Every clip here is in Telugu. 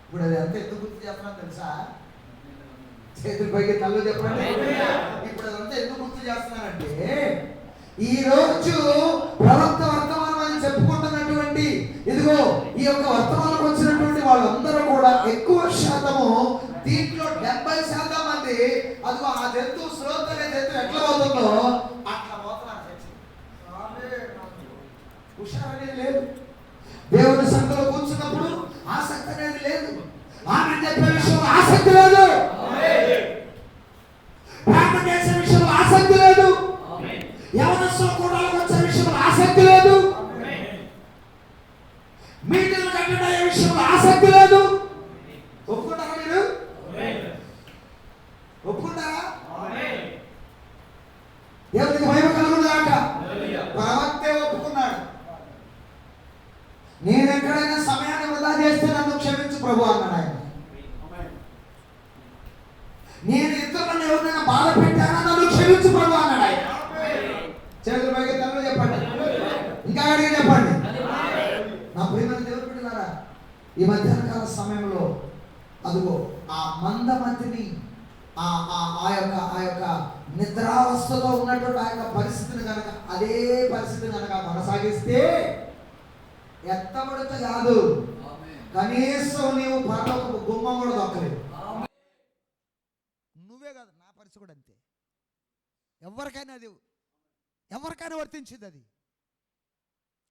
ఇప్పుడు అది అంతా ఎందుకు గుర్తు చేస్తున్నాను తెలుసా? చేతులు పైకి తల్లు చెప్పండి. ఇప్పుడు అదంతా ఎందుకు గుర్తు చేస్తున్నానంటే, ఈ రోజు ప్రవక్త వర్తమానం అని చెప్పుకుంటున్నటువంటి ఇదిగో ఈ యొక్క వర్తమానం వచ్చినటువంటి వాళ్ళందరూ కూడా ఎక్కువ శాతము దీంట్లో 70% మంది అదిగో ఆ జంతువు శ్రోత అనే జంతువు ఎట్లా అవుతుందో అట్లా పోతున్నారు. హుషారు అనేది లేదు. దేవుని సంఘంలో కూర్చున్నప్పుడు ఆసక్తి అనేది లేదు. ఆమె చెప్పే విషయంలో ఆసక్తి లేదు. ప్రార్థన చేసే విషయంలో ఆసక్తి లేదు. యవనస్తుల కూడాలకు వచ్చే విషయంలో ఆసక్తి లేదు. మీటింగ్లు అటెండ్ అయ్యే విషయంలో ఆసక్తి లేదు. ఒప్పుకుంటారా మీరు? ఒప్పుకుంటారా? దేవునికి మహిమ కలుగునుగాక. ప్రవక్తే ఒప్పుకున్నాడు. నేను ఎక్కడైనా సమయాన్ని వృధా చేస్తే నన్ను క్షమించు ప్రభు అన్నాడు ఆయన. నేను ఇతరులను ఎవరినైనా బాధ పెట్టానా నన్ను క్షమించు ప్రభు అన్నాడు ఆయన. చేతుల పైకి తల్లు చెప్పండి. ఇంకా అడిగి చెప్పండి. నా ప్రియమైన దేవుడు బిడ్డలారా, ఈ మధ్యాహ్నకాల సమయంలో అదిగో ఆ మందమతిని ఆ యొక్క నిద్రావస్థతో ఉన్నటువంటి ఆ యొక్క పరిస్థితిని కనుక అదే పరిస్థితిని కనుక కొనసాగిస్తే ఎత్తబడితే కాదు, కనీసం నీవు పరలోకపు గుమ్మం కూడా దొక్కలేదు. నువ్వే కాదు, నా పరిస్థితి కూడా అంతే. ఎవరికైనా వర్తించింది అది.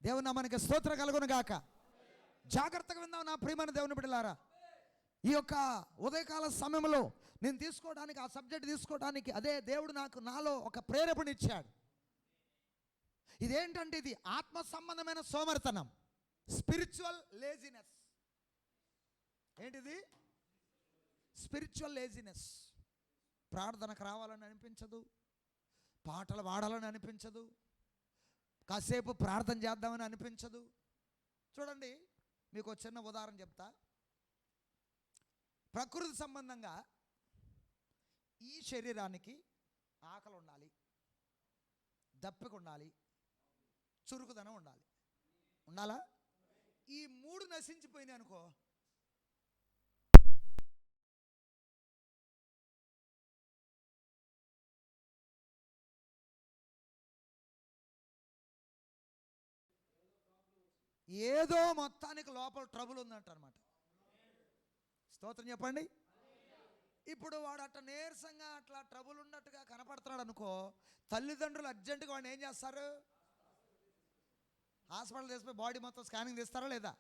దేవుని మనకి స్తోత్రం కలుగును గాక. జాగ్రత్తగా విందాం నా ప్రియమైన దేవుని బిడ్డలారా. ఈ యొక్క ఉదయకాల సమయంలో నేను తీసుకోవడానికి, ఆ సబ్జెక్ట్ తీసుకోవడానికి అదే దేవుడు నాలో ఒక ప్రేరేపణ ఇచ్చాడు. ఇదేంటంటే ఇది ఆత్మ సంబంధమైన సోమరితనం, స్పిరిచువల్ లేజినెస్. ఏంటిది? Spiritual laziness. ప్రార్థనకు రావాలని అనిపించదు, పాటలు పాడాలని అనిపించదు, కాసేపు ప్రార్థన చేద్దామని అనిపించదు. చూడండి, మీకు ఒక చిన్న ఉదాహరణ చెప్తా. ప్రకృతి సంబంధంగా ఈ శరీరానికి ఆకలి ఉండాలి, దప్పిక ఉండాలి, చురుకుదనం ఉండాలి. ఉండాలా? ఈ మూడు నశించిపోయినాయి అనుకో, ఏదో మొత్తానికి లోపల ట్రబుల్ ఉందంట అనమాట. స్తోత్రం చెప్పండి. ఇప్పుడు వాడు అట్లా నీరసంగా అట్లా ట్రబుల్ ఉన్నట్టుగా కనపడుతున్నాడు అనుకో, తల్లిదండ్రులు అర్జెంటుగా వాడిని ఏం చేస్తారు? హాస్పిటల్ తీసుకుపోయి బాడీ మొత్తం స్కానింగ్ తీస్తారా లేదా?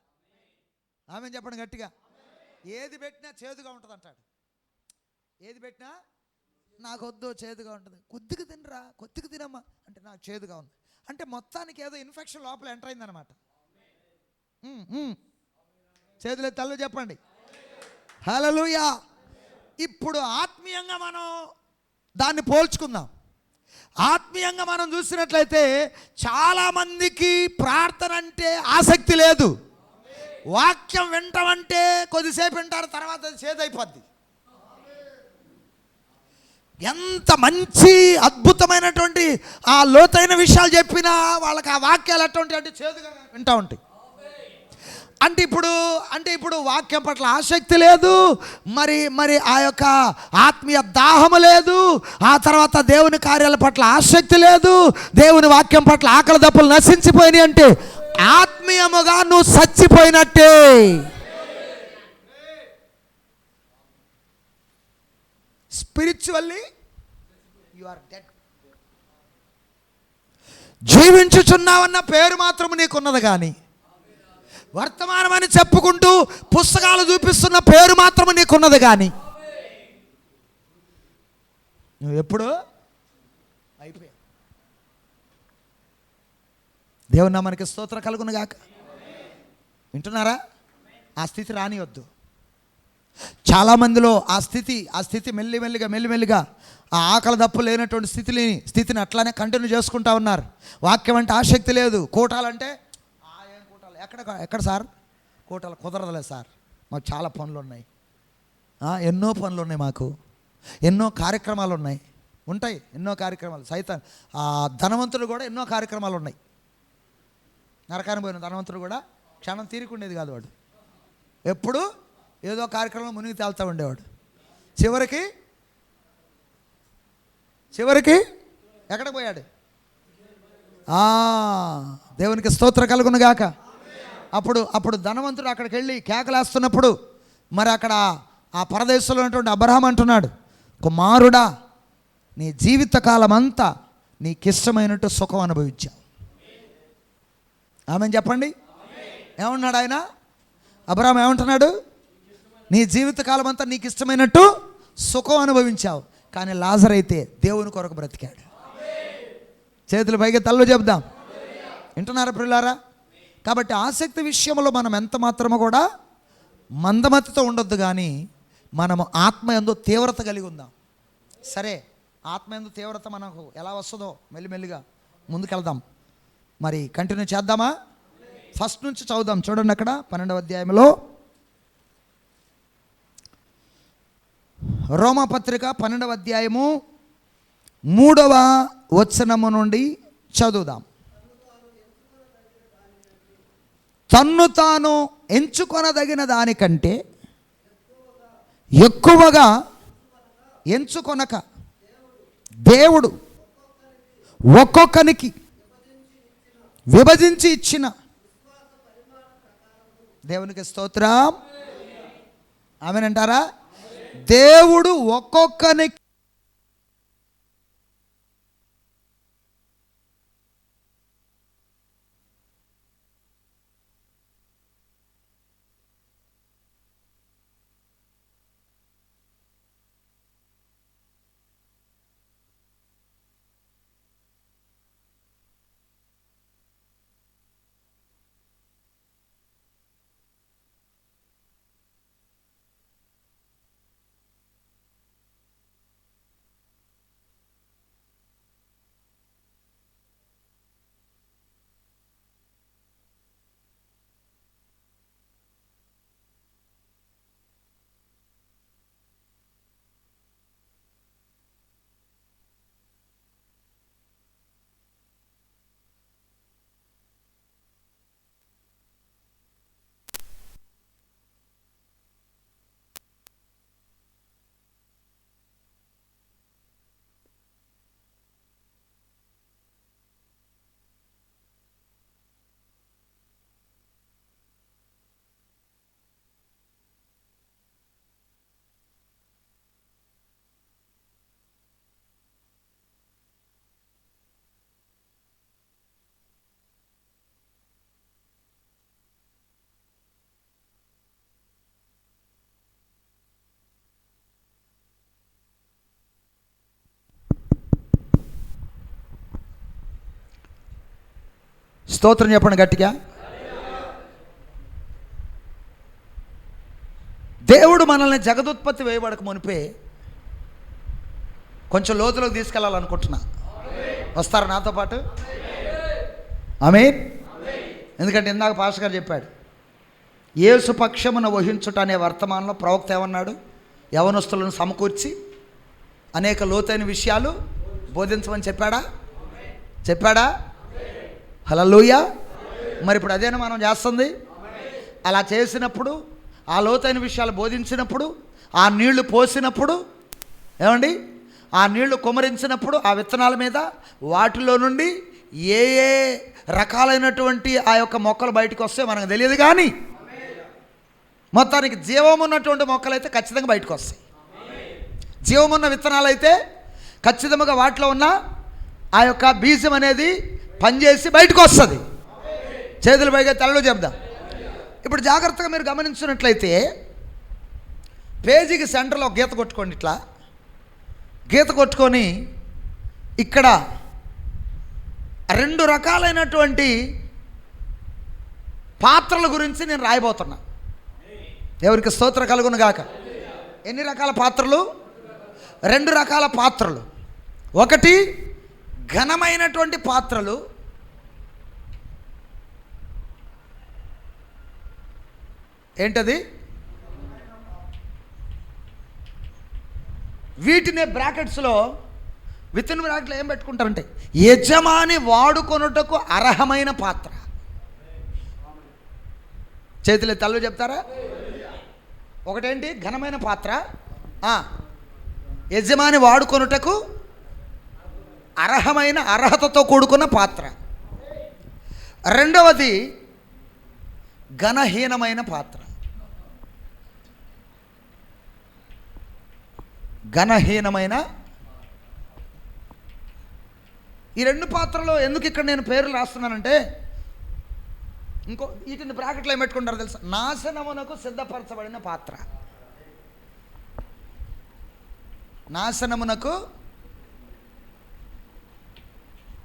ఆమె చెప్పండి గట్టిగా. ఏది పెట్టినా చేదుగా ఉంటుంది అంటాడు. ఏది పెట్టినా నాకు వద్దు, చేదుగా ఉంటుంది. కొద్దిగా తినరా, కొద్దిగా తినమ్మా అంటే నాకు చేదుగా ఉంది. అంటే మొత్తానికి ఏదో ఇన్ఫెక్షన్ లోపల ఎంటర్ అయిందనమాట. చేతులు తల్లు చెప్పండి హల్లెలూయా. ఇప్పుడు ఆత్మీయంగా మనం దాన్ని పోల్చుకుందాం. ఆత్మీయంగా మనం చూసినట్లయితే చాలామందికి ప్రార్థన అంటే ఆసక్తి లేదు. వాక్యం వింటామంటే కొద్దిసేపు వింటారు, తర్వాత అది చేదైపోద్ది. ఎంత మంచి అద్భుతమైనటువంటి ఆ లోతైన విషయాలు చెప్పినా వాళ్ళకి ఆ వాక్యాలు ఎటువంటి అంటే చేదుగా వింటూ ఉంటాయి. అంటే ఇప్పుడు వాక్యం పట్ల ఆసక్తి లేదు, మరి ఆ యొక్క ఆత్మీయ దాహము లేదు, ఆ తర్వాత దేవుని కార్యాల పట్ల ఆసక్తి లేదు, దేవుని వాక్యం పట్ల ఆకలి దప్పులు నశించిపోయినాయి. అంటే ఆత్మీయముగా నువ్వు చచ్చిపోయినట్టే. Spiritually you are dead. జీవించుచున్నావన్న పేరు మాత్రం నీకున్నది, కానీ వర్తమానం అని చెప్పుకుంటూ పుస్తకాలు చూపిస్తున్న పేరు మాత్రం నీకున్నది, కానీ నువ్వు ఎప్పుడు అయిపోయావు. దేవుని నామానికి స్తోత్రం కలుగును గాక. వింటున్నారా? ఆ స్థితి రానివద్దు. చాలామందిలో ఆ స్థితి మెల్లిమెల్లిగా ఆ ఆకలి దప్పు లేనటువంటి స్థితిని అట్లానే కంటిన్యూ చేసుకుంటా ఉన్నారు. వాక్యం అంటే ఆసక్తి లేదు. కూటాలంటే ఏం కూటాలు, ఎక్కడ సార్ కూటాలు? కుదరదులేదు సార్, మాకు చాలా పనులు ఉన్నాయి, ఎన్నో పనులు ఉన్నాయి, మాకు ఎన్నో కార్యక్రమాలు ఉంటాయి ఎన్నో కార్యక్రమాలు. సైతం ఆ ధనవంతుడు కూడా ఎన్నో కార్యక్రమాలు ఉన్నాయి. నరకానికి పోయిన ధనవంతుడు కూడా క్షణం తీరికుండేది కాదు. వాడు ఎప్పుడు ఏదో కార్యక్రమంలో మునిగి తేలుతూ ఉండేవాడు. చివరికి ఎక్కడికి పోయాడు? దేవునికి స్తోత్ర కలుగును గాక. అప్పుడు ధనవంతుడు అక్కడికి వెళ్ళి కేకలేస్తున్నప్పుడు మరి అక్కడ ఆ పరదేశంలో ఉన్నటువంటి అబ్రహాం అంటున్నాడు, కుమారుడా, నీ జీవితకాలం అంతా నీకిష్టమైనట్టు సుఖం అనుభవించావు. ఆమెను చెప్పండి. ఏమన్నాడు ఆయన? అబ్రహాం ఏమంటున్నాడు? నీ జీవితకాలం అంతా నీకు ఇష్టమైనట్టు సుఖం అనుభవించావు. కానీ లాజర్ అయితే దేవుని కొరకు బ్రతికాడు. చేతులు పైకి తల్లు చెప్దాం. వింటున్నారా ప్రియులారా? కాబట్టి ఆసక్తి విషయంలో మనం ఎంత మాత్రమో కూడా మందమతితో ఉండొద్దు, కానీ మనము ఆత్మ యందు తీవ్రత కలిగి ఉందాం. సరే, ఆత్మ యందు తీవ్రత మనకు ఎలా వస్తుందో మెల్లిమెల్లిగా ముందుకెళ్దాం. మరి కంటిన్యూ చేద్దామా? ఫస్ట్ నుంచి చదువుదాం. చూడండి, అక్కడ 12వ అధ్యాయంలో రోమాపత్రిక 12వ అధ్యాయము 3వ వచనము నుండి చదువుదాం. తన్ను తాను ఎంచుకొనదగిన దానికంటే ఎక్కువగా ఎంచుకొనక దేవుడు ఒక్కొక్కనికి విభజించి ఇచ్చిన, దేవునికి స్తోత్రం, ఆమేనంటారా? దేవుడు ఒక్కొక్కనికి స్తోత్రం చెప్పండి గట్టిగా. దేవుడు మనల్ని జగదుత్పత్తి వేయబడక మునిపే కొంచెం లోతులోకి తీసుకెళ్ళాలనుకుంటున్నా. వస్తారా నాతో పాటు? ఆమేన్. ఎందుకంటే ఇందాక పాస్టర్ గారు చెప్పాడు, యేసు పక్షమున వహించుట అనే వర్తమానంలో ప్రవక్త ఏమన్నాడు? యవనస్తులను సమకూర్చి అనేక లోతైన విషయాలు బోధించమని చెప్పాడా? హల్లెలూయా. మరి ఇప్పుడు అదేనా మనం చేస్తుంది? అలా చేసినప్పుడు, ఆ లోతైన విషయాలు బోధించినప్పుడు, ఆ నీళ్లు పోసినప్పుడు, ఏమండి, ఆ నీళ్లు కుమరించినప్పుడు ఆ విత్తనాల మీద వాటిలో నుండి ఏ ఏ రకాలైనటువంటి ఆ యొక్క మొక్కలు బయటకు వస్తాయో మనకు తెలియదు, కానీ మొత్తానికి జీవం ఉన్నటువంటి మొక్కలు అయితే ఖచ్చితంగా బయటకు వస్తాయి. జీవం ఉన్న విత్తనాలు అయితే ఖచ్చితంగా వాటిలో ఉన్న ఆ యొక్క బీజం అనేది పనిచేసి బయటకు వస్తుంది. చేతులు పైగా తలలో చెప్దాం. ఇప్పుడు జాగ్రత్తగా మీరు గమనించినట్లయితే పేజీకి సెంటర్లో గీత కొట్టుకోండి. ఇట్లా గీత కొట్టుకొని ఇక్కడ 2 రకాలైనటువంటి పాత్రల గురించి నేను రాయబోతున్నా. ఎవరికి స్తోత్ర కలుగును గాక. ఎన్ని రకాల పాత్రలు? 2 రకాల పాత్రలు. ఒకటి ఘనమైనటువంటి పాత్రలు, ఏంటది? వీటినే బ్రాకెట్స్లో విత్ ఇన్ బ్రాకెట్లో ఏం పెట్టుకుంటారంటే యజమాని వాడుకొనుటకు అర్హమైన పాత్ర. చేతులు తల్లు చెప్తారా? ఒకటేంటి? ఘనమైన పాత్ర, యజమాని వాడుకొనుటకు అర్హతతో కూడుకున్న పాత్ర. రెండవది ఘనహీనమైన పాత్ర. ఘనహీనమైన ఈ రెండు పాత్రలో ఎందుకు ఇక్కడ నేను పేర్లు రాస్తున్నానంటే, వీటిని బ్రాకెట్లో ఏం పెట్టుకుంటారో తెలుసా? నాశనమునకు సిద్ధపరచబడిన పాత్ర. నాశనమునకు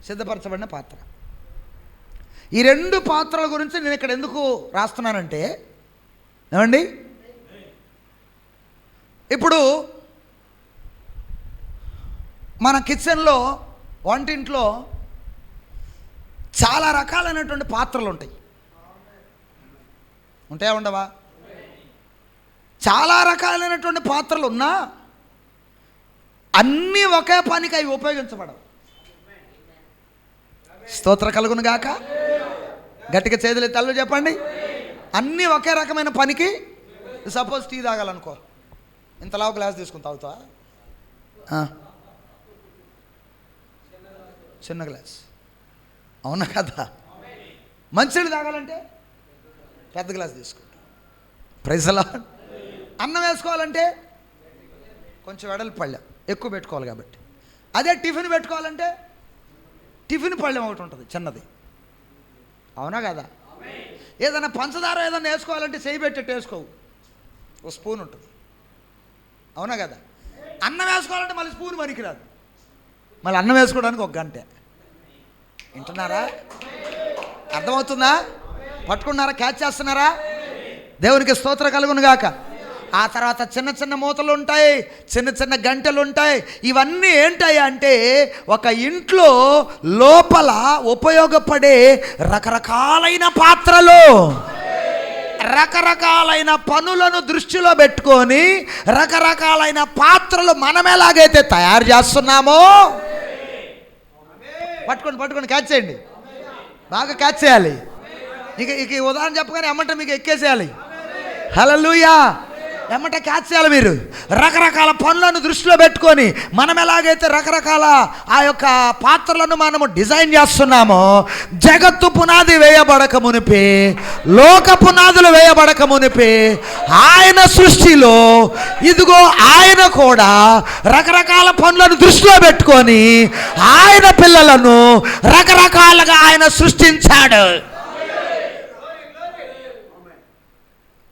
సిద్ధపరచబడిన పాత్ర. ఈ రెండు పాత్రల గురించి నేను ఇక్కడ ఎందుకు రాస్తున్నానంటే, ఏమండి, ఇప్పుడు మన కిచెన్లో, వంటింట్లో చాలా రకాలైనటువంటి పాత్రలు ఉంటాయి. ఉంటాయా, ఉండవా? చాలా రకాలైనటువంటి పాత్రలు ఉన్నా అన్నీ ఒకే పనికి అవి ఉపయోగించబడవు. స్తోత్ర కలుగును గాక. గట్టిగా చేతులు తల్లు చెప్పండి. అన్నీ ఒకే రకమైన పనికి. సపోజ్ టీ తాగాలనుకో, ఇంతలావు గ్లాస్ తీసుకుని తాగుతావా? చిన్న గ్లాస్, అవునా కదా? మంచినీళ్ళు తాగాలంటే పెద్ద గ్లాస్ తీసుకుంటా. Praise the Lord. అన్నం వేసుకోవాలంటే కొంచెం వెడల్పు పళ్ళెం ఎక్కువ పెట్టుకోవాలి కాబట్టి. అదే టిఫిన్ పెట్టుకోవాలంటే టిఫిన్ పళ్ళెం ఒకటి ఉంటుంది చిన్నది, అవునా కదా? ఏదైనా పంచదార ఏదైనా వేసుకోవాలంటే చేయి పెట్టేట్టు వేసుకోవు, ఒక స్పూన్ ఉంటుంది, అవునా కదా? అన్నం వేసుకోవాలంటే మళ్ళీ స్పూన్ పనికిరాదు, మళ్ళీ అన్నం వేసుకోవడానికి ఒక గంటే. వింటున్నారా? అర్థమవుతుందా? పట్టుకున్నారా? క్యాచ్ చేస్తున్నారా? దేవునికి స్తోత్ర కలుగును గాక. ఆ తర్వాత చిన్న చిన్న మూతలు ఉంటాయి, చిన్న చిన్న గంటలు ఉంటాయి. ఇవన్నీ ఏంటాయి అంటే ఒక ఇంట్లో లోపల ఉపయోగపడే రకరకాలైన పాత్రలు, రకరకాలైన పనులను దృష్టిలో పెట్టుకొని రకరకాలైన పాత్రలు మనం ఎలాగైతే తయారు చేస్తున్నామో, పట్టుకోండి క్యాచ్ చేయండి, బాగా క్యాచ్ చేయాలి. ఇక ఉదాహరణ చెప్పగానే ఎమ్మంటే మీకు ఎక్కేసేయాలి. హల్లెలూయా. ఎమ్మట క్యాచ్ చేయాలి మీరు. రకరకాల పనులను దృష్టిలో పెట్టుకొని మనం ఎలాగైతే రకరకాల ఆ యొక్క పాత్రలను మనము డిజైన్ చేస్తున్నామో, జగత్తు పునాది వేయబడక మునిపే, లోక పునాదులు వేయబడక మునిపే ఆయన సృష్టిలో ఇదిగో ఆయన కూడా రకరకాల పనులను దృష్టిలో పెట్టుకొని ఆయన పిల్లలను రకరకాలుగా ఆయన సృష్టించాడు.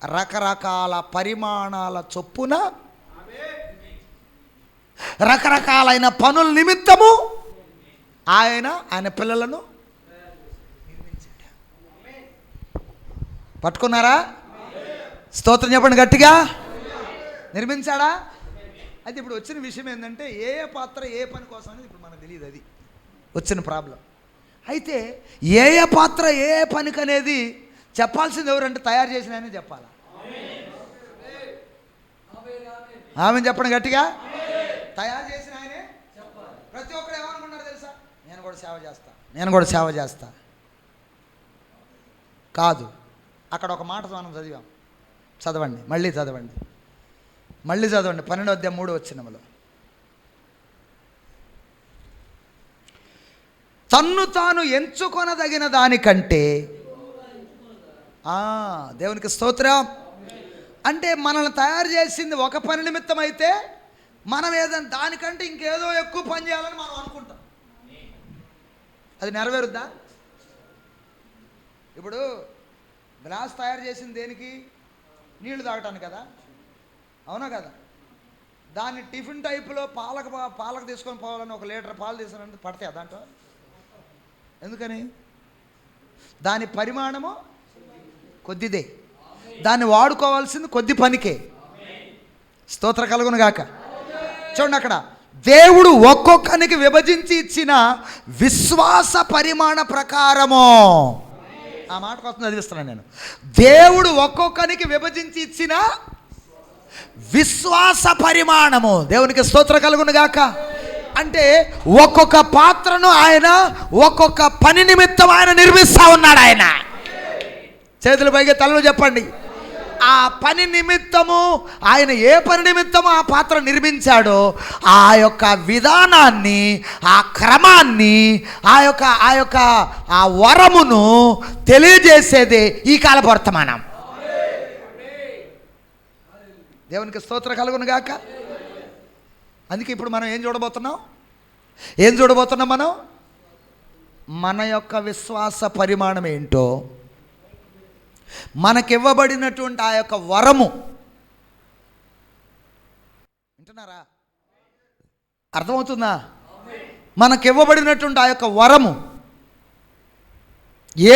రకరకాల పరిమాణాల చొప్పున రకరకాలైన పనుల నిమిత్తము ఆయన పిల్లలను నిర్మించాడు. పట్టుకున్నారా? స్తోత్రం చెప్పండి గట్టిగా. నిర్మించాడా? అయితే ఇప్పుడు వచ్చిన విషయం ఏంటంటే ఏ పాత్ర ఏ పని కోసం అనేది ఇప్పుడు మనకు తెలియదు. అది వచ్చిన ప్రాబ్లం. అయితే ఏ పాత్ర ఏ పనికి అనేది చెప్పాల్సింది ఎవరంటే తయారు చేసిన ఆయనే చెప్పాలా? ఆమె చెప్పండి గట్టిగా. తయారు చేసిన ఆయనే చెప్పాలి. ప్రతి ఒక్కరు ఏమనుకుంటారు తెలుసా? నేను కూడా సేవ చేస్తా కాదు. అక్కడ ఒక మాట మనం చదివాం, చదవండి, మళ్ళీ చదవండి 12వ అధ్యాయం 3వ వచనంలో, తన్ను తాను ఎంచుకొనదగిన దానికంటే, దేవునికి స్తోత్రం. అంటే మనల్ని తయారు చేసింది ఒక పని నిమిత్తం అయితే మనం ఏదైనా దానికంటే ఇంకేదో ఎక్కువ పని చేయాలని మనం అనుకుంటాం. అది నెరవేరుద్దా? ఇప్పుడు గ్లాస్ తయారు చేసింది దేనికి? నీళ్లు తాగటానికి కదా, అవునా కదా? దాన్ని టిఫిన్ టైపులో పాలకు తీసుకొని పోవాలని 1 లీటర్ పాలు తీసుకుని పడతాయి దాంట్లో. ఎందుకని? దాని పరిమాణము కొద్దిదే, దాన్ని వాడుకోవాల్సింది కొద్ది పనికే. స్తోత్ర కలుగును గాక. చూడండి, అక్కడ దేవుడు ఒక్కొక్కనికి విభజించి ఇచ్చిన విశ్వాస పరిమాణ ప్రకారము, ఆ మాట కోసం చదివిస్తున్నాను నేను. దేవుడు ఒక్కొక్కనికి విభజించి ఇచ్చిన విశ్వాస పరిమాణము, దేవునికి స్తోత్ర కలుగును గాక. అంటే ఒక్కొక్క పాత్రను ఆయన ఒక్కొక్క పని నిమిత్తం ఆయన నిర్మిస్తా ఉన్నాడు. ఆయన చేతుల పైకి తలలో చెప్పండి. ఆ పని నిమిత్తము ఆయన ఏ పని నిమిత్తము ఆ పాత్ర నిర్మించాడో ఆ యొక్క విధానాన్ని, ఆ క్రమాన్ని, ఆ యొక్క ఆ వరమును తెలియజేసేదే ఈ కాల వర్తమానం. దేవునికి స్తోత్రం కలుగును గాక. అందుకే ఇప్పుడు మనం ఏం చూడబోతున్నాం మనం మన యొక్క విశ్వాస పరిమాణం ఏంటో, మనకివ్వబడినటువంటి ఆ యొక్క వరము. వింటున్నారా? అర్థమవుతుందా? మనకివ్వబడినటువంటి ఆ యొక్క వరము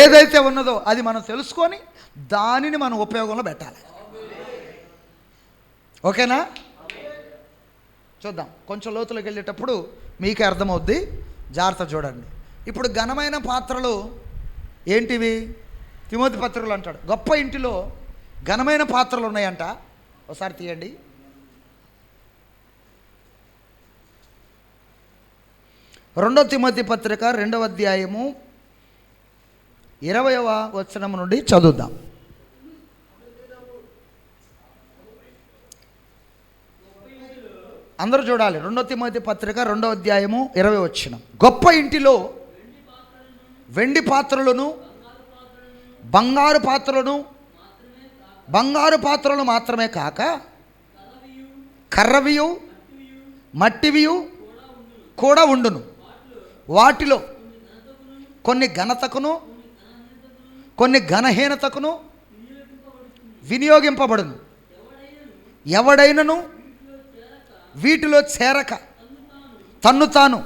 ఏదైతే ఉన్నదో అది మనం తెలుసుకొని దానిని మనం ఉపయోగంలో పెట్టాలి. ఓకేనా? చూద్దాం. కొంచెం లోతులోకి వెళ్ళేటప్పుడు మీకే అర్థమవుద్ది. జాగ్రత్త చూడండి. ఇప్పుడు ఘనమైన పాత్రలు ఏంటివి? తిమోతి పత్రికలు అంటాడు, గొప్ప ఇంటిలో ఘనమైన పాత్రలు ఉన్నాయంట. ఒకసారి తీయండి. రెండో తిమోతి పత్రిక 2వ అధ్యాయము 20వ వచనం నుండి చదువుదాం. అందరూ చూడాలి. 2వ తిమోతి పత్రిక 2వ అధ్యాయము 20వ వచనం. గొప్ప ఇంటిలో వెండి పాత్రలను, బంగారు పాత్రలు మాత్రమే కాక కర్రవియు మట్టివియు కూడా ఉండును. వాటిలో కొన్ని ఘనతకును కొన్ని ఘనహీనతకును వినియోగింపబడును. ఎవడైనను వీటిలో చేరక తన్ను తాను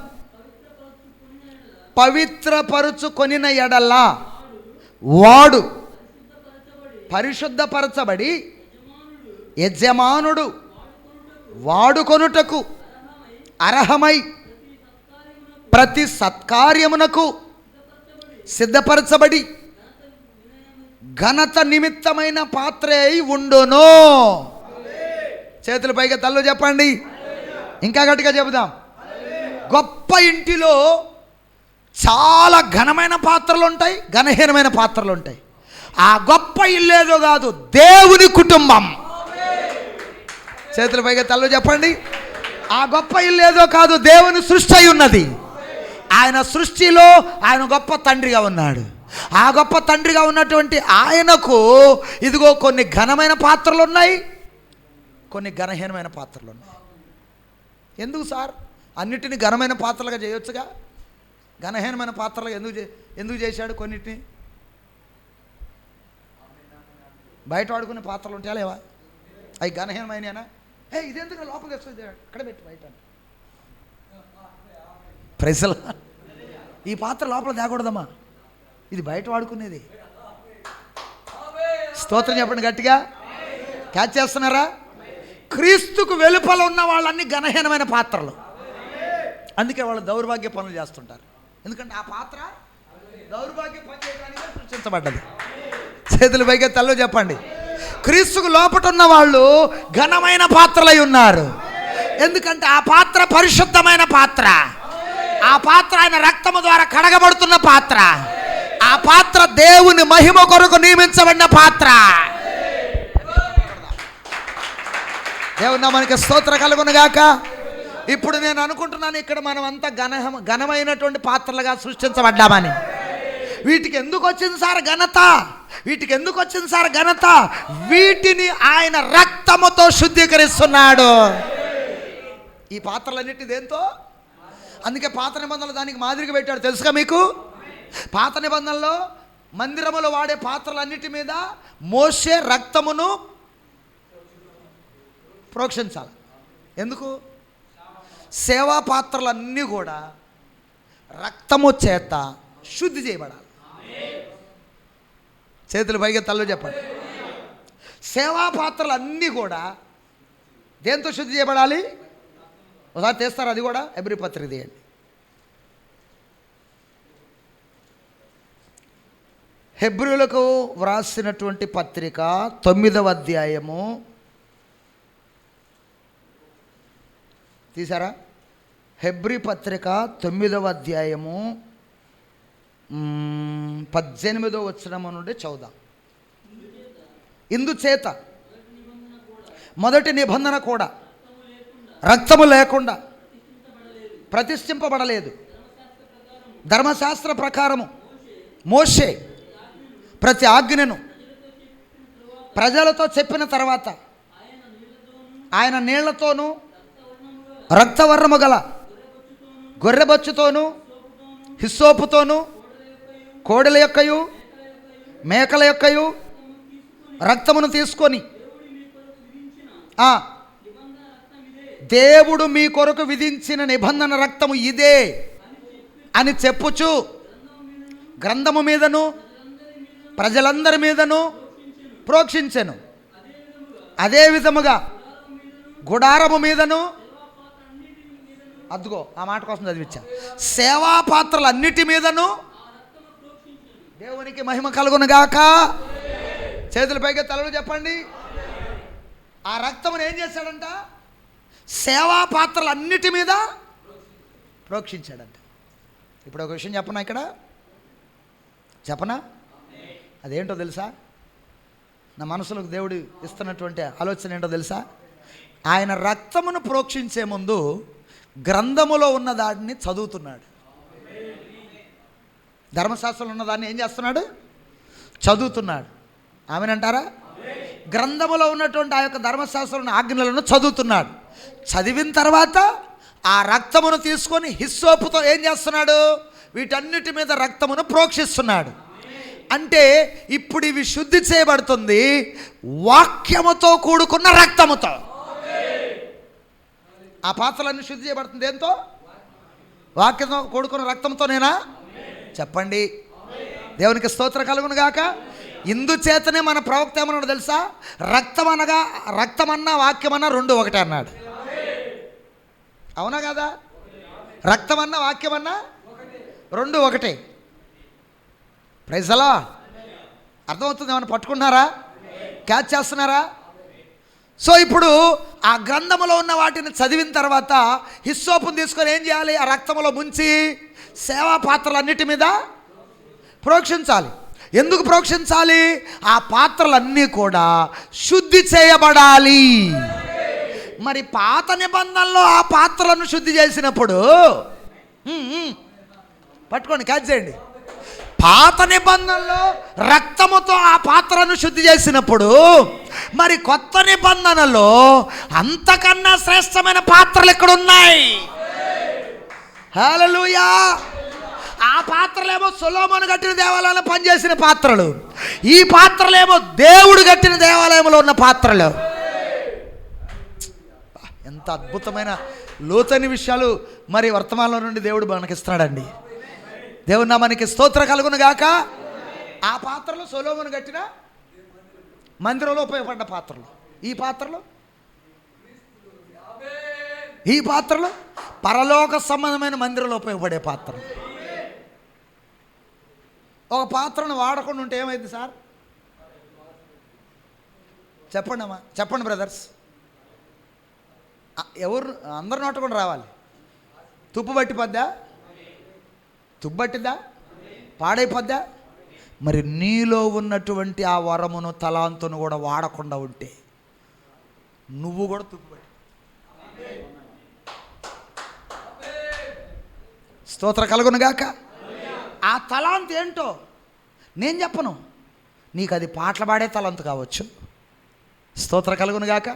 పవిత్రపరుచుకొనిన ఎడలా వాడు పరిశుద్ధపరచబడి యజమానుడు వాడుకొనుటకు అర్హమై ప్రతి సత్కార్యమునకు సిద్ధపరచబడి ఘనత నిమిత్తమైన పాత్ర అయి ఉండును. చేతుల పైగా తల్లు చెప్పండి. ఇంకా గట్టిగా చెబుదాం. గొప్ప ఇంటిలో చాలా ఘనమైన పాత్రలు ఉంటాయి, ఘనహీనమైన పాత్రలు ఉంటాయి. ఆ గొప్ప ఇల్లేదో కాదు, దేవుని కుటుంబం. చేతుల పైగా తల్లు చెప్పండి. ఆ గొప్ప ఇల్లేదో కాదు, దేవుని సృష్టి అయి ఉన్నది. ఆయన సృష్టిలో ఆయన గొప్ప తండ్రిగా ఉన్నాడు. ఆ గొప్ప తండ్రిగా ఉన్నటువంటి ఆయనకు ఇదిగో కొన్ని ఘనమైన పాత్రలు ఉన్నాయి, కొన్ని ఘనహీనమైన పాత్రలు ఉన్నాయి. ఎందుకు సార్ అన్నిటిని ఘనమైన పాత్రలుగా చేయొచ్చుగా? ఘనహీనమైన పాత్రలుగా ఎందుకు చేశాడు? కొన్నిటిని బయట వాడుకునే పాత్రలు ఉంటాయా లేవా? అవి ఘనహీనమైననా? ఇదెందుకు లోపల తెస్తుంది, అక్కడ పెట్టి బయట. ప్రైజలా, ఈ పాత్ర లోపల తేకూడదమ్మా, ఇది బయట వాడుకునేది. స్తోత్రం చెప్పండి గట్టిగా. క్యాచ్ చేస్తున్నారా? క్రీస్తుకు వెలుపల ఉన్న వాళ్ళన్నీ ఘనహీనమైన పాత్రలు. అందుకే వాళ్ళు దౌర్భాగ్య పనులు చేస్తుంటారు. ఎందుకంటే ఆ పాత్ర దౌర్భాగ్య పని చేయడానికి సృష్టించబడ్డది. చేతుల పైగా తల్లో చెప్పండి. క్రీస్తుకు లోపట ఉన్న వాళ్ళు ఘనమైన పాత్రలై ఉన్నారు. ఎందుకంటే ఆ పాత్ర పరిశుద్ధమైన పాత్ర. ఆ పాత్ర ఆయన రక్తము ద్వారా కడగబడుతున్న పాత్ర. ఆ పాత్ర దేవుని మహిమ కొరకు నియమించబడిన పాత్ర. దేవుని నామానికి స్తోత్రం కలుగును గాక. ఇప్పుడు నేను అనుకుంటున్నాను, ఇక్కడ మనం అంతా ఘనమైనటువంటి పాత్రలుగా సృష్టించబడ్డామని. వీటికి ఎందుకు వచ్చింది సార్ ఘనత? వీటికి ఎందుకు వచ్చింది సార్ ఘనత? వీటిని ఆయన రక్తముతో శుద్ధీకరిస్తున్నాడు. ఈ పాత్రలన్నిటి దేంతో? అందుకే పాత నిబంధనలు దానికి మాదిరిగా పెట్టాడు. తెలుసుగా మీకు? పాత నిబంధనలో మందిరములో వాడే పాత్రలన్నిటి మీద మోషే రక్తమును ప్రోక్షించాలి. ఎందుకు? సేవా పాత్రలన్నీ కూడా రక్తము చేత శుద్ధి చేయబడాలి. చేతులు పైగా తల్లు చెప్పండి. సేవా పాత్రలన్నీ కూడా దేంతో శుద్ధి చేయబడాలి? ఒకసారి తెస్తారు, అది కూడా హెబ్రీ పత్రిక తీయండి. హెబ్రీయులకు వ్రాసినటువంటి పత్రిక 9వ అధ్యాయము తీసారా? హెబ్రీ పత్రిక 9వ అధ్యాయము 18వ వచనం నుండి చదువుదాం. ఇందుచేత మొదటి నిబంధన కూడా రక్తము లేకుండా ప్రతిష్ఠింపబడలేదు. ధర్మశాస్త్ర ప్రకారము మోషే ప్రతి ఆజ్ఞను ప్రజలతో చెప్పిన తర్వాత ఆయన నీళ్లతోనూ రక్తవర్ణము గల గొర్రెబొచ్చుతోనూ హిస్సోపుతోనూ కోడెల యొక్కయు మేకల యొక్కయు రక్తమును తీసుకొని దేవుడు మీ కొరకు విధించిన నిబంధన రక్తము ఇదే అని చెప్పుచు గ్రంథము మీదను ప్రజలందరి మీదను ప్రోక్షించెను. అదే విధముగా గుడారము మీదను, అద్దుగో ఆ మాట కోసం చదివించా, సేవా పాత్రలన్నిటి మీదను దేవునికి మహిమ కలుగునుగాక. చేతులపైకి తలలు చెప్పండి. ఆ రక్తమును ఏం చేశాడంట? సేవా పాత్రలన్నిటి మీద ప్రోక్షించాడంట. ఇప్పుడు ఒక విషయం చెప్పనా, ఇక్కడ చెప్పనా? అదేంటో తెలుసా? నా మనసులోకి దేవుడు ఇస్తున్నటువంటి ఆలోచన ఏంటో తెలుసా? ఆయన రక్తమును ప్రోక్షించే ముందు గ్రంథములో ఉన్న దాన్ని చదువుతున్నాడు. ధర్మశాస్త్రంలో ఉన్న దాన్ని ఏం చేస్తున్నాడు? చదువుతున్నాడు. ఆమెనంటారా? గ్రంథములో ఉన్నటువంటి ఆ యొక్క ధర్మశాస్త్రంలో ఆజ్ఞలను చదువుతున్నాడు. చదివిన తర్వాత ఆ రక్తమును తీసుకొని హిస్సోపుతో ఏం చేస్తున్నాడు? వీటన్నిటి మీద రక్తమును ప్రోక్షిస్తున్నాడు. అంటే ఇప్పుడు ఇవి శుద్ధి చేయబడుతుంది వాక్యముతో కూడుకున్న రక్తముతో. ఆ పాత్రలన్నీ శుద్ధి చేయబడుతుంది ఏంతో? వాక్యంతో కూడుకున్న రక్తంతోనేనా? చెప్పండి. దేవునికి స్తోత్రం కలుగును గాక. ఇందుచేతనే మన ప్రవక్త ఏమన్నాడు తెలుసా? రక్తమన్నా వాక్యమన్నా రెండు ఒకటే అన్నాడు. అవునా కదా? రక్తమన్నా వాక్యమన్నా రెండు ఒకటే. ప్రైజ్ అలా అర్థమవుతుంది. ఏమన్నా పట్టుకున్నారా? క్యాచ్ చేస్తున్నారా? సో ఇప్పుడు ఆ గ్రంథములో ఉన్న వాటిని చదివిన తర్వాత హిస్సోపును తీసుకొని ఏం చేయాలి? ఆ రక్తములో ముంచి సేవా పాత్రలన్నిటి మీద ప్రోక్షించాలి. ఎందుకు ప్రోక్షించాలి? ఆ పాత్రలన్నీ కూడా శుద్ధి చేయబడాలి. మరి పాత నిబంధనలో ఆ పాత్రలను శుద్ధి చేసినప్పుడు పట్టుకోండి, క్యాచ్ చేయండి. పాత నిబంధనలో రక్తముతో ఆ పాత్రను శుద్ధి చేసినప్పుడు మరి కొత్త నిబంధనలో అంతకన్నా శ్రేష్టమైన పాత్రలు ఇక్కడ ఉన్నాయి. హల్లెలూయా. ఆ పాత్రలేమో సొలొమోను కట్టిన దేవాలయంలో పనిచేసిన పాత్రలు, ఈ పాత్రలేమో దేవుడు కట్టిన దేవాలయంలో ఉన్న పాత్రలు. ఎంత అద్భుతమైన లోతైన విషయాలు మరి వర్తమానంలో నుండి దేవుడు మనకిస్తున్నాడండి. దేవుని నామానికి స్తోత్రం కలుగును గాక. ఆ పాత్రలు సొలొమోను కట్టిన మందిరంలో ఉపయోగపడ్డ పాత్రలు. ఈ పాత్రలు పరలోక సంబంధమైన మందిరంలో ఉపయోగపడే పాత్రలు. ఒక పాత్రను వాడకుండా ఉంటే ఏమైంది సార్? చెప్పండి అమ్మా, చెప్పండి బ్రదర్స్. ఎవరు అందరు నోటకుండా రావాలి. తుప్పు పట్టిపోద్దా? తుబ్బట్టిద్దా? పాడైపోద్దా? మరి నీలో ఉన్నటువంటి ఆ వరమును తలాంతును కూడా వాడకుండా ఉంటే నువ్వు కూడా తుప్పుపట్టి. స్తోత్ర కలుగును గాక. ఆ తలాంత్ ఏంటో నేను చెప్పను. నీకు అది పాటలు పాడే తలాంతు కావచ్చు. స్తోత్ర కలుగును గాక.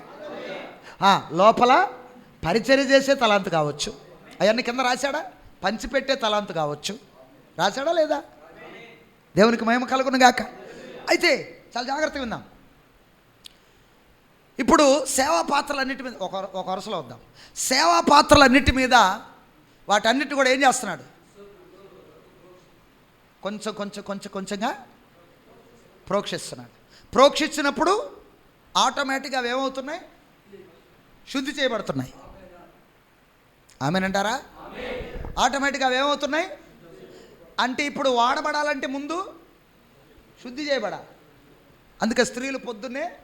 లోపల పరిచర్య చేసే తలాంతు కావచ్చు. అవన్నీ కింద రాశాడా? పంచిపెట్టే తలాంతు కావచ్చు. రాశాడా లేదా? దేవునికి మహిమ కలుగును గాక. అయితే చాలా జాగ్రత్తగా విందాం. ఇప్పుడు సేవా పాత్రలన్నిటి మీద ఒక వరుసలో వద్దాం. సేవా పాత్రలన్నిటి మీద వాటన్నిటి కూడా ఏం చేస్తున్నాడు? కొంచెంగా ప్రోక్షిస్తున్నాడు. ప్రోక్షించినప్పుడు ఆటోమేటిక్గా అవి ఏమవుతున్నాయి? శుద్ధి చేయబడుతున్నాయి. ఆమేనంటారా? ఆటోమేటిక్గా అవి ఏమవుతున్నాయి అంటే ఇప్పుడు వాడబడాలంటే ముందు శుద్ధి చేయబడాలి. అందుకే స్త్రీలు పొద్దున్నే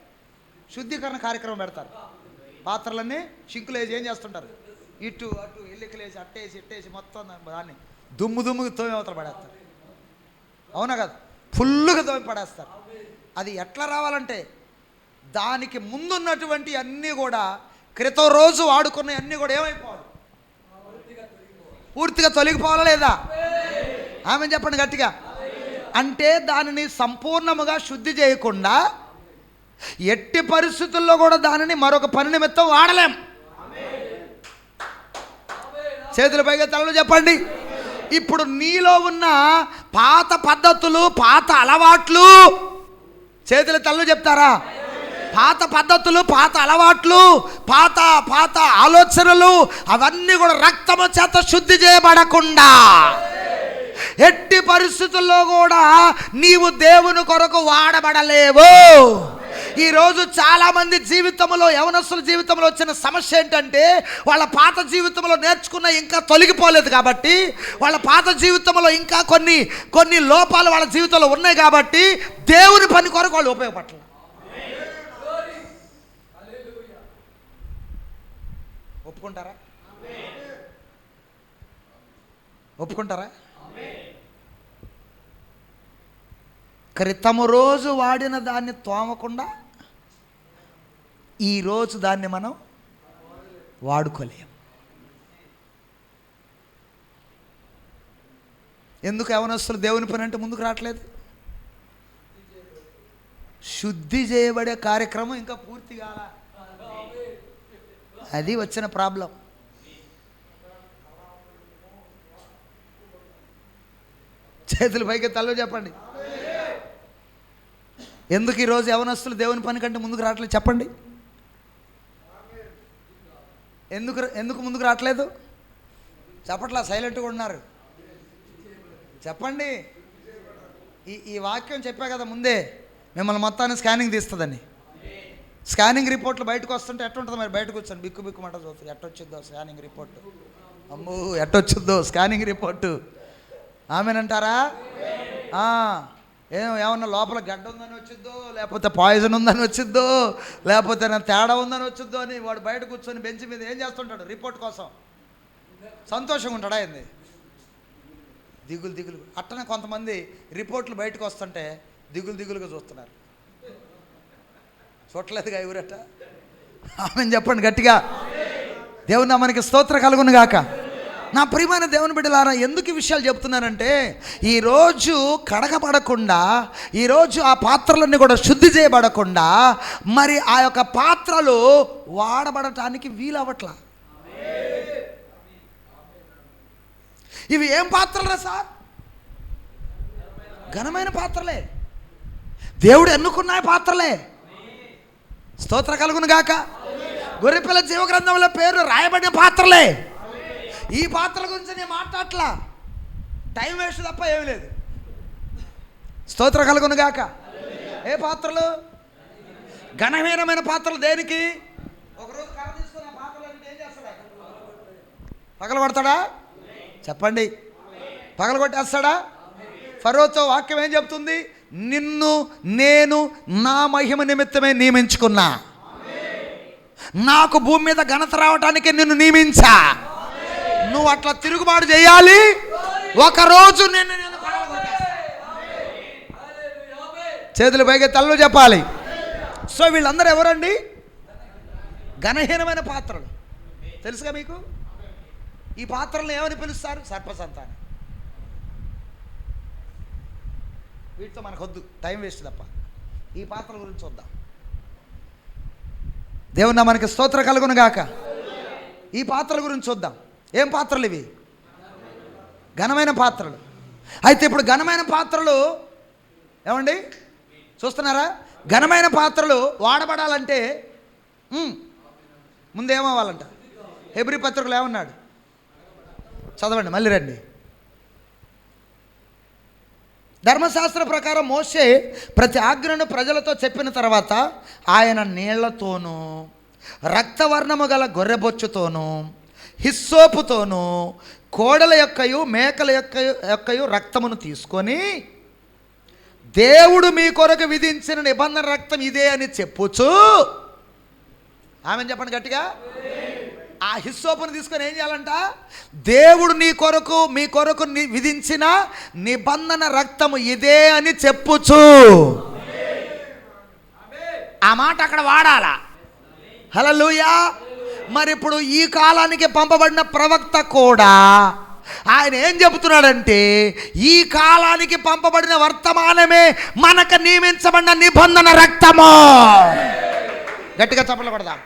శుద్ధీకరణ కార్యక్రమం పెడతారు. పాత్రలన్నీ సింకులు వేసి ఏం చేస్తుంటారు? ఇటు అటు ఎల్లికలు వేసి అట్టేసి ఇట్టేసి మొత్తం దాన్ని దుమ్ముగా తోమి అవతల పడేస్తారు. అవునా కదా? ఫుల్లుగా తోమి పడేస్తారు. అది ఎట్లా రావాలంటే దానికి ముందున్నటువంటి అన్నీ కూడా క్రితం రోజు వాడుకున్న అన్నీ కూడా ఏమైపోవాలి? పూర్తిగా తొలగిపోవాలా లేదా? ఆమె చెప్పండి గట్టిగా. అంటే దానిని సంపూర్ణముగా శుద్ధి చేయకుండా ఎట్టి పరిస్థితుల్లో కూడా దానిని మరొక పని నిమిత్తం వాడలేం. చేతుల పైగా తలలో చెప్పండి. ఇప్పుడు నీలో ఉన్న పాత పద్ధతులు, పాత అలవాట్లు, చేతుల తలలో చెప్తారా? పాత పద్ధతులు, పాత అలవాట్లు, పాత పాత ఆలోచనలు అవన్నీ కూడా రక్తము చేత శుద్ధి చేయబడకుండా ఎట్టి పరిస్థితుల్లో కూడా నీవు దేవుని కొరకు వాడబడలేవు. ఈరోజు చాలామంది జీవితంలో, యవనస్తుల జీవితంలో వచ్చిన సమస్య ఏంటంటే వాళ్ళ పాత జీవితంలో నేర్చుకున్న ఇంకా తొలగిపోలేదు కాబట్టి, వాళ్ళ పాత జీవితంలో ఇంకా కొన్ని లోపాలు వాళ్ళ జీవితంలో ఉన్నాయి కాబట్టి దేవుని పని కొరకు వాళ్ళు ఉపయోగపడలేదు. ఒప్పుకుంటారా? ఒప్పుకుంటారా? క్రితము రోజు వాడిన దాన్ని తోమకుండా ఈరోజు దాన్ని మనం వాడుకోలేం. ఎందుకు యవనస్తులు దేవుని పని అంటే ముందుకు రావట్లేదు? శుద్ధి చేయబడే కార్యక్రమం ఇంకా పూర్తి కాల. అది వచ్చిన ప్రాబ్లం. చేతుల పైకి తల్లో చెప్పండి. ఎందుకు ఈరోజు యవనస్తులు దేవుని పని కంటే ముందుకు రావట్లేదు చెప్పండి? ఎందుకు ముందుకు రావట్లేదు? చెప్పట్లా, సైలెంట్గా ఉన్నారు. చెప్పండి. ఈ వాక్యం చెప్పా కదా ముందే, మిమ్మల్ని మొత్తాన్ని స్కానింగ్ తీస్తుందని. స్కానింగ్ రిపోర్ట్లు బయటకు వస్తుంటే ఎట్టుంటుంది మరి? బయటకు వచ్చాను బిక్కు మాట చూస్తుంది. ఎట్టొచ్చుద్దో స్కానింగ్ రిపోర్టు? అమ్మో ఎట్టొచ్చుద్దో స్కానింగ్ రిపోర్టు? ఆమెనంటారా? ఏమన్నా లోపల గడ్డ ఉందని వచ్చిద్దో, లేకపోతే పాయిజన్ ఉందని వచ్చిద్దో, లేకపోతే నా తేడా ఉందని వచ్చిద్దో అని వాడు బయట కూర్చొని బెంచ్ మీద ఏం చేస్తుంటాడు? రిపోర్ట్ కోసం సంతోషంగా ఉంటాడా? ఏంది దిగులు. అట్టనే కొంతమంది రిపోర్ట్లు బయటకు వస్తుంటే దిగులుగా చూస్తున్నారు. చూడలేదుగా ఎవరట? ఆమె చెప్పండి గట్టిగా. దేవుని మనకి స్తోత్ర కలుగును గాక. నా ప్రియమైన దేవుని బిడ్డలారా, ఎందుకు ఈ విషయాలు చెప్తున్నానంటే ఈరోజు కడగబడకుండా, ఈరోజు ఆ పాత్రలన్నీ కూడా శుద్ధి చేయబడకుండా మరి ఆ యొక్క పాత్రలు వాడబడటానికి వీలవట్లా. ఇవి ఏం పాత్రలరా సార్? ఘనమైన పాత్రలే, దేవుడు ఎన్నుకున్న పాత్రలే. స్తోత్ర కలుగును గాక. గొర్రెపిల్ల జీవ గ్రంథంలో పేరు రాయబడిన పాత్రలే. ఈ పాత్రల గురించి నేను మాట్లాడట్లా, టైం వేస్ట్ తప్ప ఏమీ లేదు. స్తోత్ర కలుగును గాక. ఏ పాత్రలు? ఘనహీనమైన పాత్రలు. దేనికి? ఒకరోజు కర్ర తీసుకుని ఆ పాత్రలు ఏం చేస్తాడా? పగలగొడతాడా? చెప్పండి. పగలగొట్టేస్తాడా? ఫరోతో వాక్యం ఏం చెప్తుంది? నిన్ను నేను నా మహిమ నిమిత్తమే నియమించుకున్నా, నాకు భూమి మీద ఘనత రావడానికి నిన్ను నియమించా. నువ్వు అట్లా తిరుగుబాటు చేయాలి, ఒకరోజు నేను చేతులు పైకి తల్లు చెప్పాలి. సో వీళ్ళందరూ ఎవరండి? ఘనహీనమైన పాత్రలు. తెలుసుగా మీకు? ఈ పాత్రలను ఏమని పిలుస్తారు? సర్పసంతానం. వీటితో మనకొద్దు, టైం వేస్ట్ తప్ప. ఈ పాత్రల గురించి చూద్దాం. దేవుని మనకి స్తోత్ర కలుగును గాక. ఈ పాత్రల గురించి చూద్దాం. ఏం పాత్రలు ఇవి? ఘనమైన పాత్రలు. అయితే ఇప్పుడు ఘనమైన పాత్రలు ఏమండి చూస్తున్నారా? ఘనమైన పాత్రలు వాడబడాలంటే ముందేమవ్వాలంట? హెబ్రీ పత్రికలో ఏమన్నాడు? చదవండి, మళ్ళీ రండి. ధర్మశాస్త్ర ప్రకారం మోషే ప్రతి ఆజ్ఞను ప్రజలతో చెప్పిన తర్వాత ఆయన నీళ్లతోనూ రక్తవర్ణము గల గొర్రెబొచ్చుతోనూ హిస్సోపుతోనూ కోడల యొక్కయు మేకల యొక్కయు రక్తమును తీసుకొని, దేవుడు మీ కొరకు విధించిన నిబంధన రక్తం ఇదే అని చెప్పుచు, ఆమె చెప్పండి గట్టిగా. ఆ హిస్సోపును తీసుకొని ఏం చేయాలంట? దేవుడు మీ కొరకు విధించిన నిబంధన రక్తము ఇదే అని చెప్పుచు. ఆ మాట అక్కడ వాడాలా. హల్లెలూయా. మరి ఇప్పుడు ఈ కాలానికి పంపబడిన ప్రవక్త కూడా ఆయన ఏం చెబుతున్నాడంటే, ఈ కాలానికి పంపబడిన వర్తమానమే మనకు నియమించబడిన నిబంధన రక్తము. గట్టిగా చప్పట్లు కొడదాం.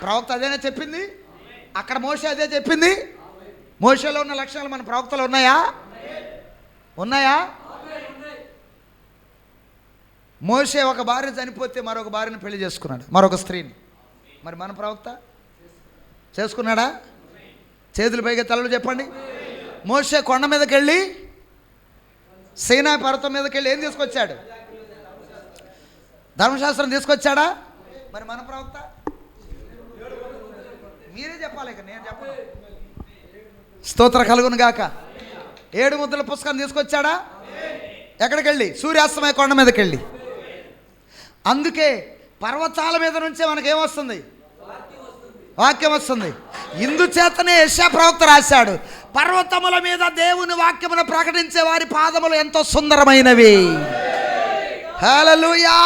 ప్రవక్త అదేనే చెప్పింది, అక్కడ మోషే అదే చెప్పింది. మోషేలో ఉన్న లక్షణాలు మన ప్రవక్తలు ఉన్నాయా? ఉన్నాయా? మోషే ఒక భార్య చనిపోతే మరొక భార్యను పెళ్లి చేసుకున్నాడు, మరొక స్త్రీని. మరి మన ప్రవక్త చేసుకున్నాడా? చేతులు పైగా తలలు చెప్పండి. మోషే కొండ మీదకి వెళ్ళి, సీనాయి పర్వతం మీదకి వెళ్ళి ఏం తీసుకొచ్చాడు? ధర్మశాస్త్రం తీసుకొచ్చాడా? మరి మన ప్రవక్త మీరే చెప్పాలి, ఇక నేను చెప్పను. స్తోత్ర కలుగును గాక. 7 ముద్రల పుస్తకం తీసుకొచ్చాడా? ఎక్కడికి వెళ్ళి? సూర్యాస్తమయ కొండ మీదకి వెళ్ళి. అందుకే పర్వతాల మీద నుంచే మనకేమొస్తుంది? వాక్యం వస్తుంది. ఇందుచేతనే యెషయా ప్రవక్త రాశాడు, పర్వతముల మీద దేవుని వాక్యమును ప్రకటించే వారి పాదములు ఎంతో సుందరమైనవి. హల్లెలూయా.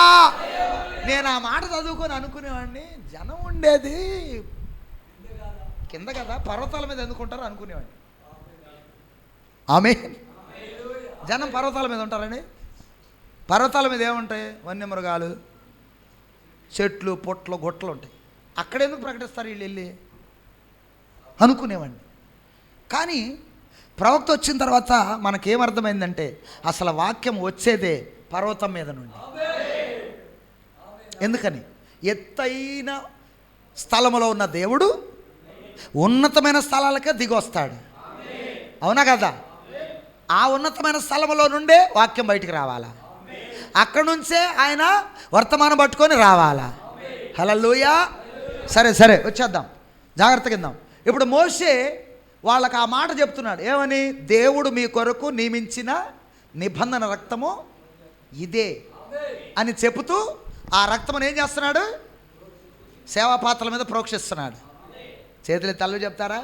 నేను ఆ మాట చదువుకొని అనుకునేవాడిని, జనం ఉండేది కింద కదా, పర్వతాల మీద ఎందుకుంటారు అనుకునేవాడిని. ఆమేన్. జనం పర్వతాల మీద ఉంటారండి. పర్వతాల మీద ఏముంటాయి? వన్యమృగాలు, చెట్లు, పొట్లు, గొట్టలు ఉంటాయి. అక్కడెందుకు ప్రకటిస్తారు వీళ్ళు వెళ్ళి అనుకునేవాడిని. కానీ ప్రవక్త వచ్చిన తర్వాత మనకేమర్థమైందంటే, అసలు వాక్యం వచ్చేదే పర్వతం మీద నుండి. ఎందుకని? ఎత్తైన స్థలములో ఉన్న దేవుడు ఉన్నతమైన స్థలాలకే దిగొస్తాడు. అవునా కదా? ఆ ఉన్నతమైన స్థలంలో నుండే వాక్యం బయటికి రావాలా, అక్కడి నుంచే ఆయన వర్తమానం పట్టుకొని రావాలా. హల్లెలూయా. సరే సరే వచ్చేద్దాం, జాగ్రత్తగా ఇద్దాం. ఇప్పుడు మోషే వాళ్ళకి ఆ మాట చెప్తున్నాడు, ఏమని? దేవుడు మీ కొరకు నియమించిన నిబంధన రక్తము ఇదే అని చెబుతూ ఆ రక్తమును ఏం చేస్తున్నాడు? సేవా పాత్రల మీద ప్రోక్షిస్తున్నాడు. చేతులు తల్లు చెప్తారా?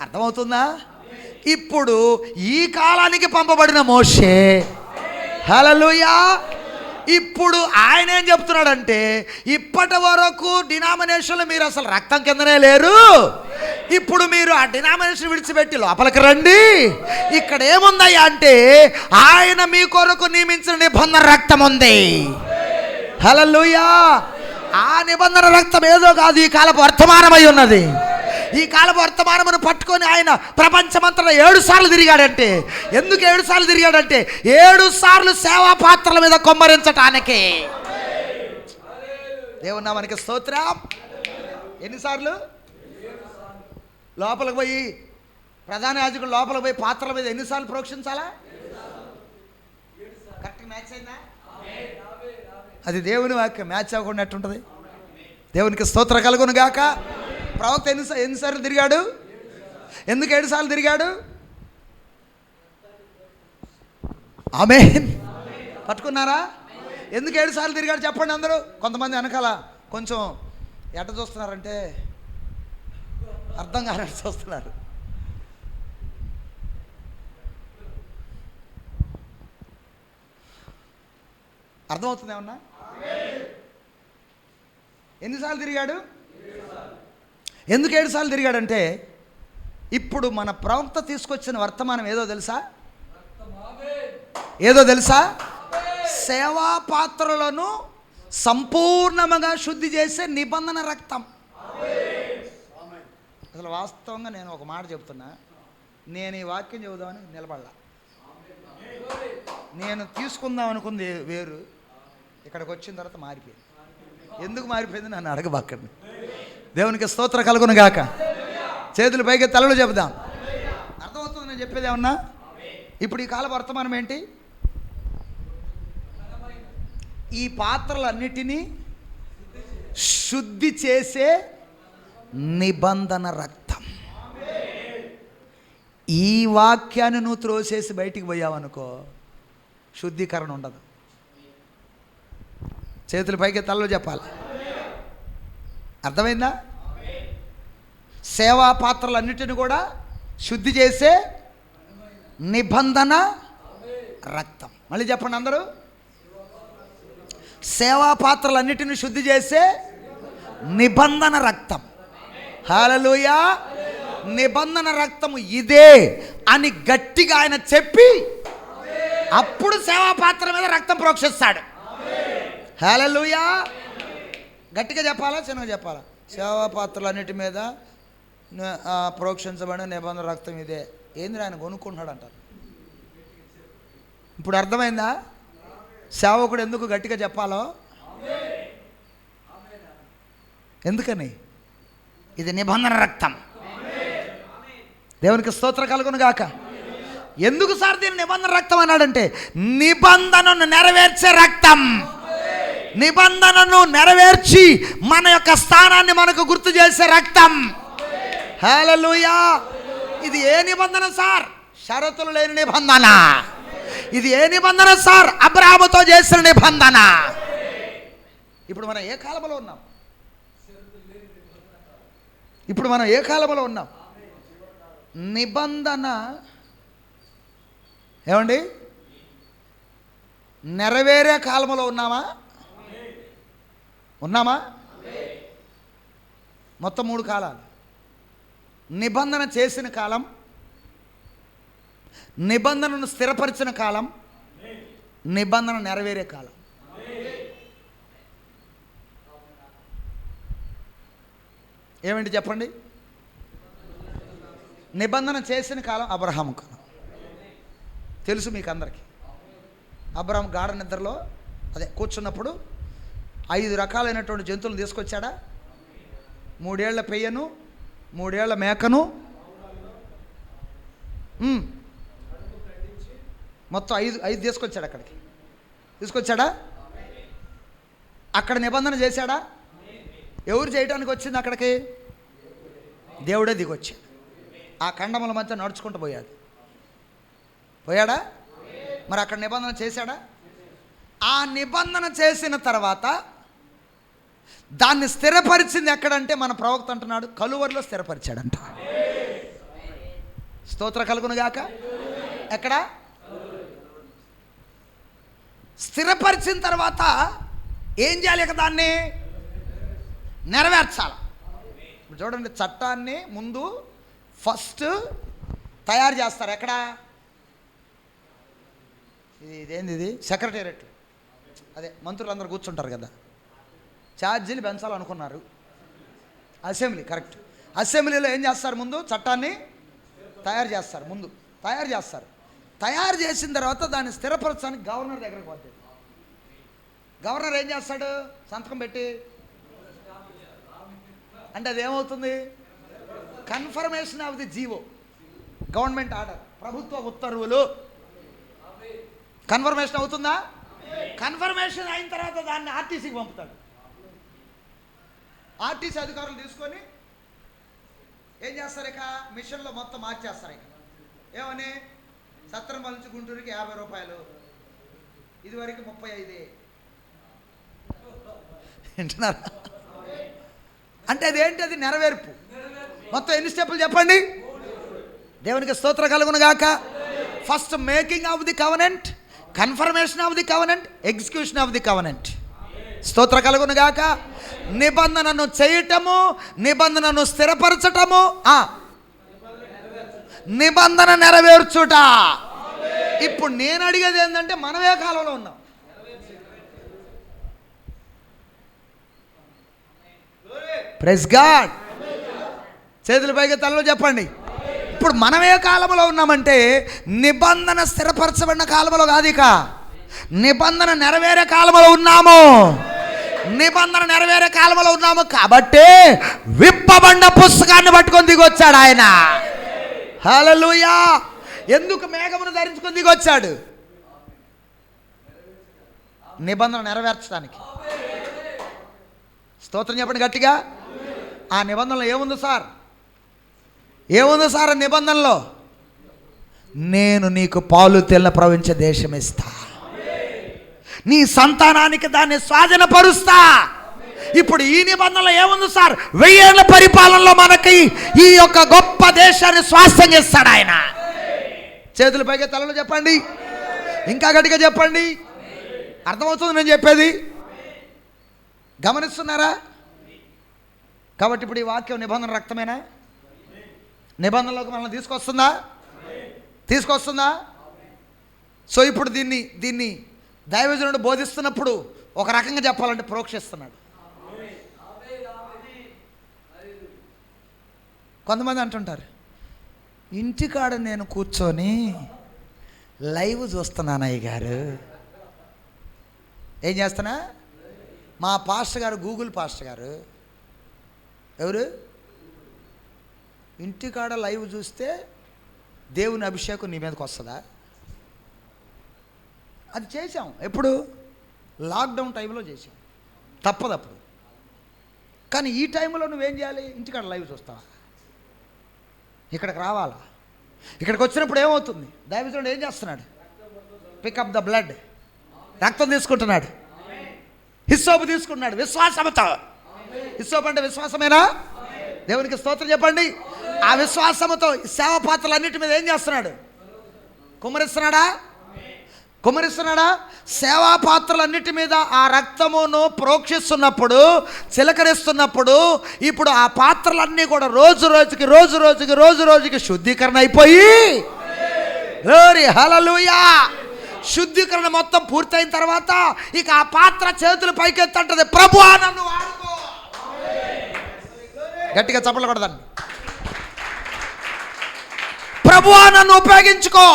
అర్థమవుతుందా? ఇప్పుడు ఈ కాలానికి పంపబడిన మోషే, హల్లెలూయా, ఇప్పుడు ఆయన ఏం చెప్తున్నాడంటే, ఇప్పటి వరకు డినామినేషన్లు మీరు అసలు రక్తం కిందనే లేరు, ఇప్పుడు మీరు ఆ డినామినేషన్ విడిచిపెట్టి లోపలికి రండి. ఇక్కడ ఏముందయ్యా అంటే, ఆయన మీ కొరకు నియమించిన నిబంధన రక్తం ఉంది. హల్లెలూయా. ఆ నిబంధన రక్తం ఏదో కాదు, ఈ కాలపు వర్తమానమై ఉన్నది. ఈ కాలపు వర్తమానమును పట్టుకొని ఆయన ప్రపంచమంతటా 7 సార్లు తిరిగాడంటే, ఎందుకు 7 సార్లు తిరిగాడంటే, 7 సార్లు సేవా పాత్రల మీద కొమ్మరించటానికి. దేవుని నామానికి స్తోత్రం. ఎన్నిసార్లు? లోపలికి పోయి ప్రధాన యాజకుడు లోపలికి పోయి పాత్రల మీద ఎన్నిసార్లు ప్రోక్షించాలా? కరెక్ట్ మ్యాచ్ అయిందా? అది దేవుని వాక్యం, మ్యాచ్ అవ్వకుండా ఎట్టుంటుంది? దేవునికి స్తోత్ర కలుగును గాక. ప్రవక్త ఎన్నిసార్లు తిరిగాడు? ఎందుకు 7 సార్లు తిరిగాడు? ఆమేన్. పట్టుకున్నారా? ఎందుకు 7 సార్లు తిరిగాడు చెప్పండి అందరూ. కొంతమంది వెనకాల కొంచెం ఎట చూస్తున్నారంటే అర్థం కానట్టు చూస్తున్నారు. అర్థమవుతుంది ఏమన్నా? ఎన్నిసార్లు తిరిగాడు? ఎందుకు 7 సార్లు తిరిగాడంటే, ఇప్పుడు మన ప్రవక్త తీసుకొచ్చిన వర్తమానం ఏదో తెలుసా? ఏదో తెలుసా? సేవా పాత్రలను సంపూర్ణంగా శుద్ధి చేసే నిబంధన రక్తం. అసలు వాస్తవంగా నేను ఒక మాట చెప్తున్నా, నేను ఈ వాక్యం చెబుదామని నిలబడలా. నేను తీసుకుందాం అనుకుంది వేరు, ఇక్కడికి వచ్చిన తర్వాత మారిపోయింది. ఎందుకు మారిపోయింది నన్ను అడగబక్కండి. దేవునికి స్తోత్ర కలుగును గాక. చేతులు పైకి తలలు చెబుదాం. అర్థమవుతుంది నేను చెప్పేది ఏమన్నా? ఇప్పుడు ఈ కాల వర్తమానం ఏంటి? ఈ పాత్రలన్నిటినీ శుద్ధి చేసే నిబంధన రక్తం. ఈ వాక్యాన్ని నువ్వు త్రోసేసి బయటికి పోయావనుకో, శుద్ధీకరణ ఉండదు. చేతుల పైకి తలలో చెప్పాలి. అర్థమైందా? సేవా పాత్రలన్నిటిని కూడా శుద్ధి చేసే నిబంధన రక్తం. మళ్ళీ చెప్పండి అందరూ. సేవా పాత్రలన్నిటిని శుద్ధి చేసే నిబంధన రక్తం. హల్లెలూయా. నిబంధన రక్తము ఇదే అని గట్టిగా ఆయన చెప్పి అప్పుడు సేవా పాత్ర మీద రక్తం ప్రోక్షిస్తాడు. హల్లెలూయా. గట్టిగా చెప్పాలా చిన్నగా చెప్పాలా? సేవా పాత్రలన్నిటి మీద ప్రోక్షించబడిన నిబంధన రక్తం ఇదే. ఏంది ఆయన కొనుక్కుంటున్నాడు అంటారు. ఇప్పుడు అర్థమైందా సేవకుడు ఎందుకు గట్టిగా చెప్పాలో? ఎందుకని? ఇది నిబంధన రక్తం. దేవునికి స్తోత్రం కలుగును గాక. ఎందుకు సార్ దీన్ని నిబంధన రక్తం అన్నాడంటే నిబంధనను నెరవేర్చే రక్తం. నిబంధనను నెరవేర్చి మన యొక్క స్థానాన్ని మనకు గుర్తు చేసే రక్తం. హల్లెలూయా. ఇది ఏ నిబంధన సార్? షరతులు లేని నిబంధన. ఇది ఏ నిబంధన సార్? అబ్రాహాముతో చేసిన నిబంధన. ఇప్పుడు మనం ఏ కాలంలో ఉన్నాం? ఇప్పుడు మనం ఏ కాలంలో ఉన్నాం? నిబంధన ఏమండి నెరవేరే కాలంలో ఉన్నామా? ఉన్నామా? మొత్తం 3 కాలాలు. నిబంధన చేసిన కాలం, నిబంధనను స్థిరపరిచిన కాలం, నిబంధన నెరవేరే కాలం. ఏమిటి చెప్పండి? నిబంధన చేసిన కాలం అబ్రహాము కాలం. తెలుసు మీకు అందరికీ. అబ్రహాం గాఢ నిద్రలో కూర్చున్నప్పుడు 5 రకాలైనటువంటి జంతువులను తీసుకొచ్చాడా? 3 ఏళ్ల పెయ్యను, 3 ఏళ్ల మేకను, మొత్తం 5 తీసుకొచ్చాడు. అక్కడికి తీసుకొచ్చాడా? అక్కడ నిబంధన చేశాడా? ఎవరు చేయడానికి వచ్చింది అక్కడికి? దేవుడే దిగొచ్చాడు. ఆ ఖండముల మధ్య నడుచుకుంటూ పోయాడా? మరి అక్కడ నిబంధన చేశాడా? ఆ నిబంధన చేసిన తర్వాత దాన్ని స్థిరపరిచింది ఎక్కడంటే మన ప్రవక్త అంటున్నాడు కలువరిలో స్థిరపరిచాడంట. స్తోత్ర కలుగును గాక. ఎక్కడ స్థిరపరిచిన తర్వాత ఏం చేయాలి? ఇక దాన్ని నెరవేర్చాలి. ఇప్పుడు చూడండి, చట్టాన్ని ముందు ఫస్ట్ తయారు చేస్తారు. ఎక్కడ? ఇదేంది? ఇది సెక్రటేరియట్. అదే మంత్రులు అందరూ కూర్చుంటారు కదా, ఛార్జీలు పెంచాలనుకున్నారు. Assembly, correct. అసెంబ్లీలో ఏం చేస్తారు? ముందు చట్టాన్ని తయారు చేస్తారు. తయారు చేసిన తర్వాత దాన్ని స్థిరపరచడానికి గవర్నర్ దగ్గరకు పోతుంది. గవర్నర్ ఏం చేస్తాడు? సంతకం పెట్టి, అంటే అదేమవుతుంది? Confirmation of the G O, government order, ప్రభుత్వ ఉత్తర్వులు. కన్ఫర్మేషన్ అవుతుందా? కన్ఫర్మేషన్ అయిన తర్వాత దాన్ని ఆర్టీసీకి పంపుతాడు. ఆర్టీసీ అధికారులు తీసుకొని ఏం చేస్తారు? ఇక మిషన్లో మొత్తం మార్చేస్తారు. ఇక ఏమని? సత్రంపల్లి నుంచి గుంటూరుకి 50 రూపాయలు, ఇదివరకు 35. వింటున్నారా? అంటే అదేంటి? అది నెరవేర్పు. మొత్తం ఎన్ని స్టెప్పులు చెప్పండి? దేవునికి స్తోత్రం కలుగును గాక. First making of the covenant, confirmation of the covenant, execution of the covenant. స్తోత్ర కలుగును గాక. నిబంధనను చేయటము, నిబంధనను స్థిరపరచటము, నిబంధన నెరవేర్చుట. ఇప్పుడు నేను అడిగేది ఏంటంటే మనం ఏ కాలంలో ఉన్నాం? Praise God. చేతుల పైకి తలలో చెప్పండి. ఇప్పుడు మనం ఏ కాలంలో ఉన్నామంటే నిబంధన స్థిరపరచబడిన కాలంలో కాదు, ఇక నిబంధన నెరవేరే కాలంలో ఉన్నాము. నిబంధన నెరవేరే కాలంలో ఉన్నాము కాబట్టి విప్పబడిన పుస్తకాన్ని పట్టుకొని దిగొచ్చాడు ఆయన. హల్లెలూయా. ఎందుకు మేఘమును ధరించుకొని దిగొచ్చాడు? నిబంధన నెరవేర్చడానికి. స్తోత్రం చెప్పండి గట్టిగా. ఆ నిబంధనలో ఏముంది సార్? ఏముంది సార్ ఆ నిబంధనలో? నేను నీకు పాలు తెల్ల ప్రవహించే దేశం ఇస్తా, నీ సంతానానికి దాన్ని స్వాధీనపరుస్తా. ఇప్పుడు ఈ నిబంధనలో ఏముంది సార్? 1000 ఏళ్ల పరిపాలనలో మనకి ఈ యొక్క గొప్ప దేశాన్ని స్వాస్థ్యం చేస్తాడు ఆయన. చేతుల పైకి తలలో చెప్పండి, ఇంకా గట్టిగా చెప్పండి. అర్థమవుతుంది నేను చెప్పేది? గమనిస్తున్నారా? కాబట్టి ఇప్పుడు ఈ వాక్యం నిబంధన రక్తమేనా? నిబంధనలోకి మనల్ని తీసుకొస్తుందా? సో ఇప్పుడు దీన్ని దైవజనుడు బోధిస్తున్నప్పుడు ఒక రకంగా చెప్పాలంటే ప్రోక్షిస్తున్నాడు. కొంతమంది అంటుంటారు, ఇంటికాడ నేను కూర్చొని లైవ్ చూస్తున్నాను అయ్య గారు. ఏం చేస్తున్నా? మా పాస్టర్ గారు, గూగుల్ పాస్టర్ గారు. ఎవరు? ఇంటికాడ లైవ్ చూస్తే దేవుని అభిషేకం నీ మీదకి వస్తుందా? అది చేసాం. ఎప్పుడు? లాక్డౌన్ టైంలో చేసాం. తప్పదప్పుడు. కానీ ఈ టైంలో నువ్వేం చేయాలి? ఇంటికాడ లైవ్ చూస్తావా? ఇక్కడికి రావాలా? ఇక్కడికి వచ్చినప్పుడు ఏమవుతుంది? దైవజనుడు ఏం చేస్తున్నాడు? పికప్ ద బ్లడ్, రక్తం తీసుకుంటున్నాడు, హిస్సోపు తీసుకుంటున్నాడు విశ్వాసంతో. హిస్సోపు అంటే విశ్వాసమేనా? దేవునికి స్తోత్రం చెప్పండి. ఆ విశ్వాసముతో సేవ పాత్రలన్నిటి మీద ఏం చేస్తున్నాడు? కుమ్మరిస్తున్నాడా? సేవా పాత్రలన్నిటి మీద ఆ రక్తమును ప్రోక్షిస్తున్నప్పుడు, చిలకరిస్తున్నప్పుడు, ఇప్పుడు ఆ పాత్రలన్నీ కూడా రోజు రోజుకి శుద్ధీకరణ అయిపోయి, గ్లోరీ హల్లెలూయా, శుద్ధీకరణ మొత్తం పూర్తయిన తర్వాత ఇక ఆ పాత్ర చేతులు పైకెత్తంటది, ప్రభువా నన్ను వాడుకో. గట్టిగా చప్పట్లు కొడదండి. ప్రభువా నన్ను ఉపయోగించుకో.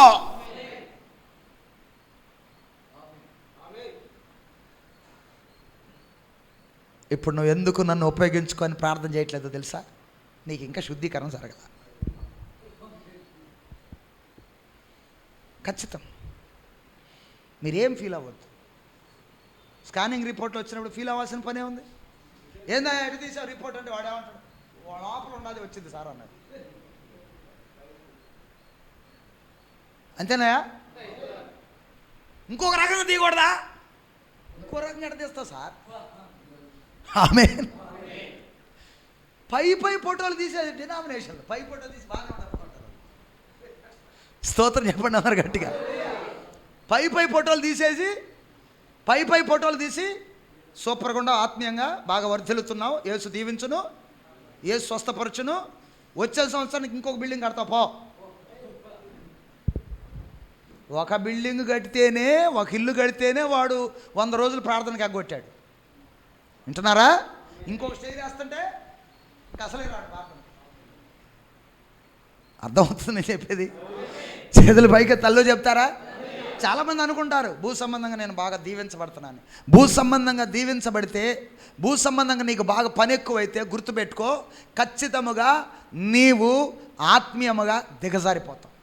ఇప్పుడు నువ్వు ఎందుకు నన్ను ఉపయోగించుకొని ప్రార్థన చేయట్లేదో తెలుసా? నీకు ఇంకా శుద్ధీకరణ జరగల. ఖచ్చితం. మీరేం ఫీల్ అవ్వద్దు. స్కానింగ్ రిపోర్ట్లో వచ్చినప్పుడు ఫీల్ అవ్వాల్సిన పనే ఉంది. ఏందా ఎటు తీసావు రిపోర్ట్ అంటే వాడేమంటాడు? లోపల ఉన్నది వచ్చింది సార్ అన్నాడు. అంతేనా? ఇంకొక రకంగా తీయకూడదా? ఇంకో రకంగా ఎట తీస్తావు సార్? ఆమేన్. పై ఫోటోలు తీసేది డినామినేషన్లు. పై ఫోటోలు తీసి బాగా తప్పుకుంటారు. స్తోత్రం చెప్పండి అన్నారు గట్టిగా. పై ఫోటోలు తీసేసి పై ఫోటోలు తీసి సూపర్గా ఉండవు, ఆత్మీయంగా బాగా వర్ధిల్లుతున్నావు, యేసు దీవించును, యేసు స్వస్థపరచును, వచ్చే సంవత్సరానికి ఇంకొక బిల్డింగ్ కడతావు పో. ఒక బిల్డింగ్ కడితేనే, ఒక ఇల్లు కడితేనే వాడు 100 రోజులు ప్రార్థనకి ఎగ్గొట్టాడు. వింటున్నారా? ఇంకొక స్టేజ్ వేస్తుంటే అసలే రాడు ప్రార్థన. అర్థమవుతుంది నేను చెప్పేది? చేతుల పైకి తల్లు చెప్తారా? చాలామంది అనుకుంటారు భూ సంబంధంగా నేను బాగా దీవించబడుతున్నాను. భూ సంబంధంగా దీవించబడితే, భూ సంబంధంగా నీకు బాగా పని ఎక్కువైతే గుర్తుపెట్టుకో, ఖచ్చితముగా నీవు ఆత్మీయముగా దిగజారిపోతావు.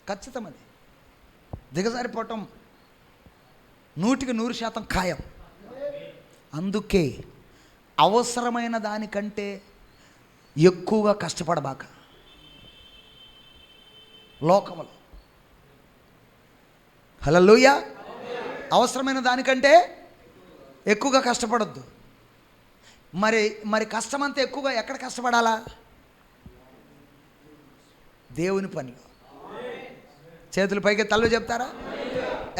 ఖచ్చితం. అది దిగజారిపోవటం 100% ఖాయం. అందుకే అవసరమైన దానికంటే ఎక్కువగా కష్టపడబాక. లోకములో హల్లెలూయా, అవసరమైన దానికంటే ఎక్కువగా కష్టపడొద్దు. మరి కష్టమంతా ఎక్కువగా ఎక్కడ కష్టపడాలా? దేవుని పనిలో. చేతుల పైకి తల్లు చెప్తారా?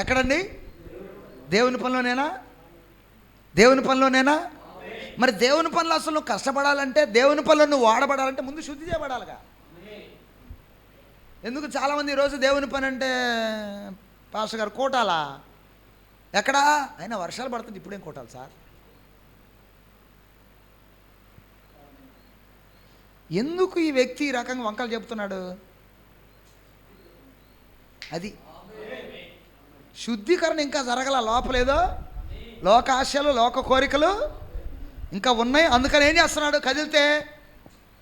ఎక్కడండి? దేవుని పనిలోనేనా? మరి దేవుని పనిలో అసలు నువ్వు కష్టపడాలంటే, దేవుని పనిలో నువ్వు వాడబడాలంటే ముందు శుద్ధి చేయబడాలిగా. ఎందుకు చాలామంది ఈరోజు దేవుని పని అంటే పాస్టర్ గారు కోటాలా? ఎక్కడా? అయినా వర్షాలు పడుతుంది, ఇప్పుడేం కోటాలి సార్? ఎందుకు ఈ వ్యక్తి ఈ రకంగా వంకలు చెప్తున్నాడు? అది శుద్ధీకరణ ఇంకా జరగల. లోపలేదో లోక ఆశలు, లోక కోరికలు ఇంకా ఉన్నాయి. అందుకని ఏం చేస్తున్నాడు? కదిలితే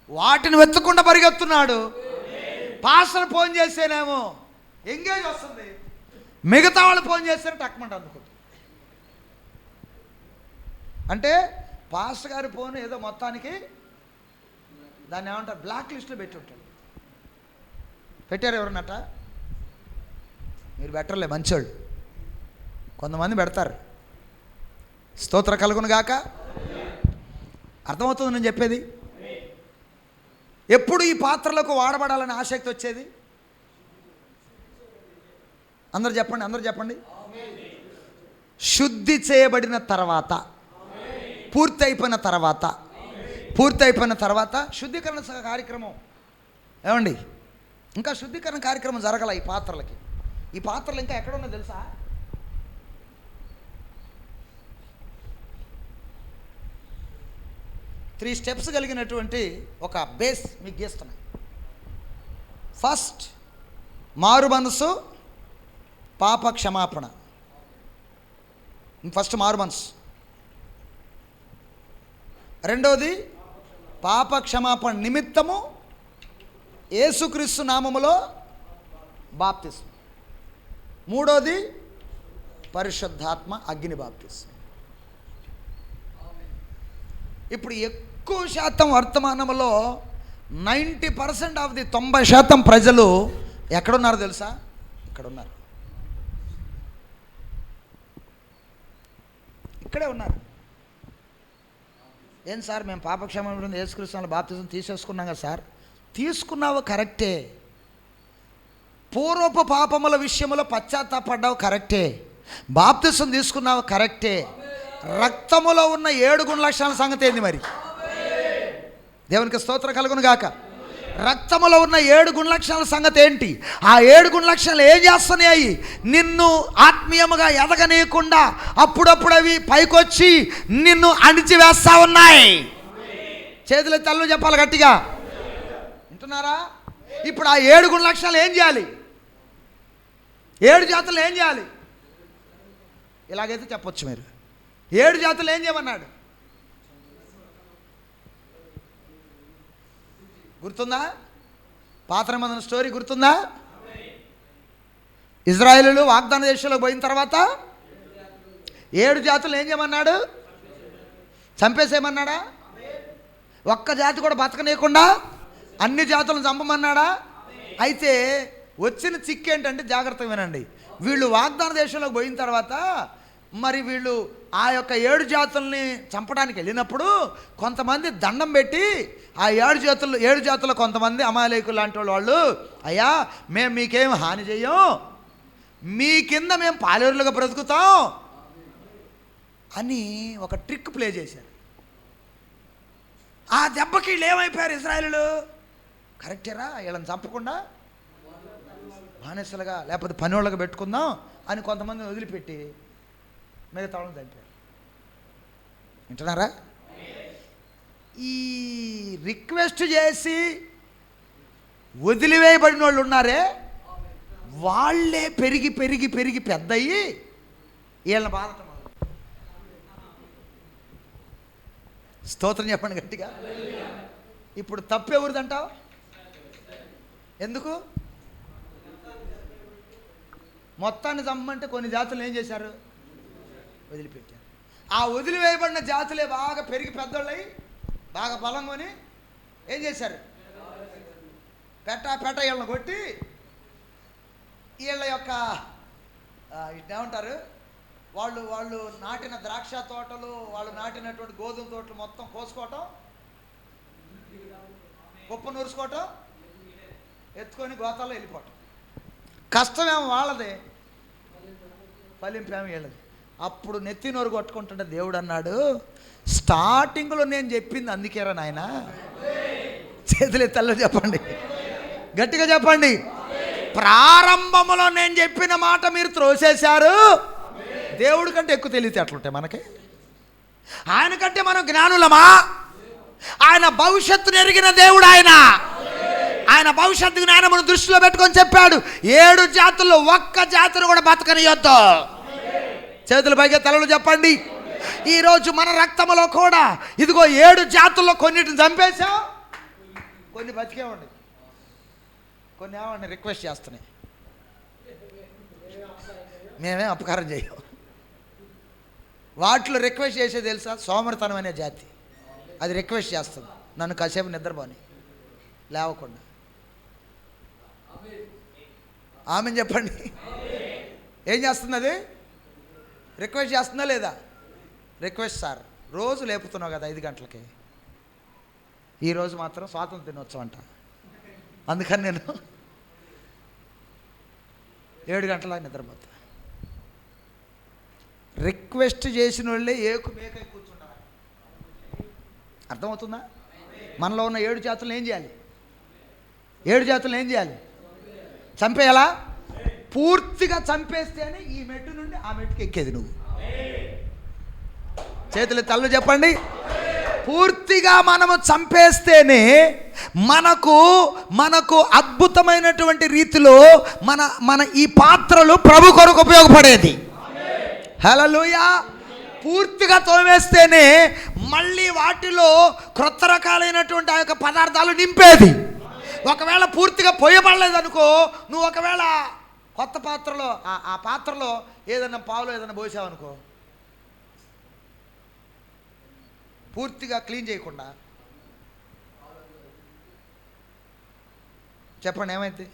వాటిని వెతకకుండా పరిగెత్తున్నాడు. పాస్టర్ ఫోన్ చేస్తేనేమో ఎంగేజ్ వస్తుంది, మిగతా వాళ్ళు ఫోన్ చేస్తేనే టక్మంట అందుకుంటుంది. అంటే పాస్టర్ గారి ఫోన్ ఏదో మొత్తానికి దాన్ని ఏమంటారు, బ్లాక్ లిస్ట్లో పెట్టి ఉంటాడు. పెట్టారు ఎవరన్నట? మీరు పెట్టర్లే, మంచోళ్ళు. కొంతమంది పెడతారు. స్తోత్ర కలుగును గాక. అర్థమవుతుంది నేను చెప్పేది? ఎప్పుడు ఈ పాత్రలకు వాడబడాలని ఆసక్తి వచ్చేది? అందరు చెప్పండి, అందరు చెప్పండి. శుద్ధి చేయబడిన తర్వాత, పూర్తి అయిపోయిన తర్వాత శుద్ధీకరణ కార్యక్రమం. ఏమండి, ఇంకా శుద్ధీకరణ కార్యక్రమం జరగల ఈ పాత్రలకి. ఈ పాత్రలు ఇంకా ఎక్కడ ఉన్నో తెలుసా? త్రీ స్టెప్స్ కలిగినటువంటి ఒక బేస్ మీకు గీస్తున్నాయి. ఫస్ట్ మారు మనసు, పాప క్షమాపణ. ఫస్ట్ మారు మనసు. రెండవది పాప క్షమాపణ నిమిత్తము యేసుక్రీస్తు నామములో బాప్తిసం. మూడోది పరిశుద్ధాత్మ అగ్ని బాప్తిసం. ఇప్పుడు ఎక్కువ శాతం వర్తమానంలో 90% ఆఫ్ ది 90% ప్రజలు ఎక్కడున్నారు తెలుసా? ఇక్కడున్నారు, ఇక్కడే ఉన్నారు. ఏం సార్, మేము పాపక్షమాపణ యేసుక్రీస్తు బాప్తిసం తీసేసుకున్నాం కదా సార్. తీసుకున్నావు కరెక్టే, పూర్వపు పాపముల విషయంలో పశ్చాత్తాపడ్డావు కరెక్టే, బాప్తిసం తీసుకున్నావు కరెక్టే. రక్తములో ఉన్న 7 గుణ లక్షణాల సంగతి ఏంది మరి? దేవునికి స్తోత్రం కలుగును గాక. రక్తములో ఉన్న 7 గుణ లక్షణాల సంగతి ఏంటి? ఆ 7 గుణ లక్షణాలు ఏం చేస్తున్నాయి? నిన్ను ఆత్మీయముగా ఎదగనీయకుండా అప్పుడప్పుడు అవి పైకొచ్చి నిన్ను అణిచివేస్తా ఉన్నాయి. చేతుల తల్లు చెప్పాలి గట్టిగా, వింటున్నారా? ఇప్పుడు ఆ 7 గుణ లక్షణాలు ఏం చేయాలి? 7 జాతులు ఏం చేయాలి? ఇలాగైతే చెప్పొచ్చు మీరు. 7 జాతులు ఏం చేయమన్నాడు? గుర్తుందా? పాత నిబంధన స్టోరీ గుర్తుందా? ఇజ్రాయేలీయులు వాగ్దాన దేశంలోకి పోయిన తర్వాత 7 జాతులు ఏం చేయమన్నాడు? చంపేసేయమన్నాడా? ఒక్క జాతి కూడా బతకనీయకుండా అన్ని జాతులను చంపమన్నాడా? అయితే వచ్చిన చిక్కు ఏంటంటే, జాగ్రత్తగా వినండి, వీళ్ళు వాగ్దాన దేశంలోకి పోయిన తర్వాత మరి వీళ్ళు ఆ యొక్క 7 జాతుల్ని చంపడానికి వెళ్ళినప్పుడు కొంతమంది దండం పెట్టి ఆ 7 జాతుల్లో కొంతమంది అమాలేకులు లాంటి వాళ్ళు, అయ్యా మేము మీకేం హాని చెయ్యం, మీ కింద మేము పాలేరులుగా బ్రతుకుతాం అని ఒక ట్రిక్ ప్లే చేశారు. ఆ దెబ్బకి వీళ్ళు ఏమైపోయారు? ఇజ్రాయేలీయులు కరెక్టేరా, వీళ్ళని చంపకుండా బానిసలుగా లేకపోతే పనివాళ్ళగా పెట్టుకుందాం అని కొంతమందిని వదిలిపెట్టి మిగతా వాళ్ళని చంపారు. వింటున్నారా? ఈ రిక్వెస్ట్ చేసి వదిలివేయబడిన వాళ్ళు ఉన్నారే, వాళ్ళే పెరిగి పెరిగి పెరిగి పెద్దయ్యి వీళ్ళని బాధటం. స్తోత్రం చెప్పండి గట్టిగా. ఇప్పుడు తప్పు ఎవరిదంటావు? ఎందుకు? మొత్తాన్ని చంపమంటే కొన్ని జాతులు ఏం చేశారు? వదిలిపెట్టారు. ఆ వదిలివేయబడిన జాతులే బాగా పెరిగి పెద్దోళ్ళయి బాగా బలంగాని ఏం చేశారు? పెట్ట వీళ్ళని కొట్టి వీళ్ళ యొక్క ఏమంటారు, వాళ్ళు నాటిన ద్రాక్ష తోటలు, వాళ్ళు నాటినటువంటి గోధుమ తోటలు మొత్తం కోసుకోవటం, కుప్ప నూరుసుకోవటం, ఎత్తుకొని గోతాల్లో వెళ్ళిపోవటం. కష్టమేమో వాళ్ళదే, ఫలింపేమో వీళ్ళది. అప్పుడు నెత్తి నోరు కొట్టుకుంటుంటే దేవుడు అన్నాడు, స్టార్టింగ్లో నేను చెప్పింది అందుకేరా నాయన. చేతులు ఎత్తల్లో చెప్పండి, గట్టిగా చెప్పండి. ప్రారంభంలో నేను చెప్పిన మాట మీరు త్రోసేశారు. దేవుడి కంటే ఎక్కువ తెలివితేటలుంటాయి మనకి. ఆయన కంటే మనం జ్ఞానులమా? ఆయన భవిష్యత్తును ఎరిగిన దేవుడు ఆయన. ఆయన భవిష్యత్తు జ్ఞానమును దృష్టిలో పెట్టుకొని చెప్పాడు, 7 జాతుల్లో ఒక్క జాతిని కూడా బతకనియొద్దు. చేతుల పైగా తలలు చెప్పండి. ఈరోజు మన రక్తములో కూడా ఇదిగో 7 జాతుల్లో కొన్నిటిని చంపేశాం, కొన్ని బతికేవండి, కొన్ని ఏమండి రిక్వెస్ట్ చేస్తున్నాయి. మేమేం అపకారం చేయం. వాటిలో రిక్వెస్ట్ చేసేది తెలుసా? సోమరితనం అనే జాతి. అది రిక్వెస్ట్ చేస్తుంది, నన్ను కాసేపు నిద్రపోని లేవకుండా. ఆమెను చెప్పండి. ఏం చేస్తుంది అది? రిక్వెస్ట్ చేస్తుందా లేదా? రిక్వెస్ట్ సార్, రోజు లేపుతున్నావు కదా 5 గంటలకి, ఈరోజు మాత్రం స్వాతంత్ర దినోత్సవం అంట, అందుకని నేను 7 గంటలకు నిద్రపోతా. రిక్వెస్ట్ చేసిన వాళ్ళే మేకై కూర్చుంటారు. అర్థమవుతుందా? మనలో ఉన్న 7 జాతులను ఏం చేయాలి? 7 జాతులను ఏం చేయాలి? చంపేయాలా? పూర్తిగా చంపేస్తేనే ఈ మెట్టు నుండి ఆ మెట్టుకి ఎక్కేది. నువ్వు చేతులు తల్లు చెప్పండి. పూర్తిగా మనము చంపేస్తేనే మనకు అద్భుతమైనటువంటి రీతిలో మన ఈ పాత్రలు ప్రభు కొరకు ఉపయోగపడేది. హల్లెలూయా. పూర్తిగా తోమేస్తేనే మళ్ళీ వాటిలో క్రొత్త రకాలైనటువంటి ఆ యొక్క పదార్థాలు నింపేది. ఒకవేళ పూర్తిగా పోయబడలేదనుకో, నువ్వు ఒకవేళ కొత్త పాత్రలో ఆ పాత్రలో ఏదైనా పావులో ఏదైనా పోసావనుకో, పూర్తిగా క్లీన్ చేయకుండా, చెప్పండి ఏమైతే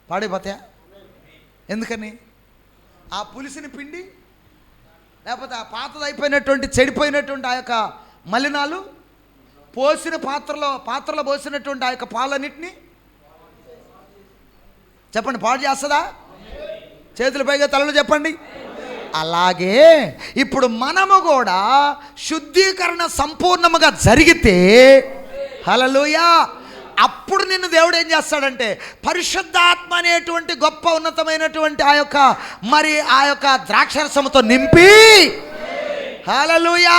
పాడైపోతాయా? ఎందుకని? ఆ పులిసిని పిండి లేకపోతే ఆ పాతది అయిపోయినటువంటి చెడిపోయినటువంటి ఆ యొక్క మలినాలు పోసిన పాత్రలో పోసినటువంటి ఆ యొక్క పాలన్నిటిని చెప్పండి పాడు చేస్తుందా? చేతుల పైగా తలలు చెప్పండి. అలాగే ఇప్పుడు మనము కూడా శుద్ధీకరణ సంపూర్ణముగా జరిగితే, హల్లెలూయా, అప్పుడు నిన్ను దేవుడు ఏం చేస్తాడంటే పరిశుద్ధాత్మ అనేటువంటి గొప్ప ఉన్నతమైనటువంటి ఆ యొక్క ద్రాక్షరసముతో నింపి, హల్లెలూయా,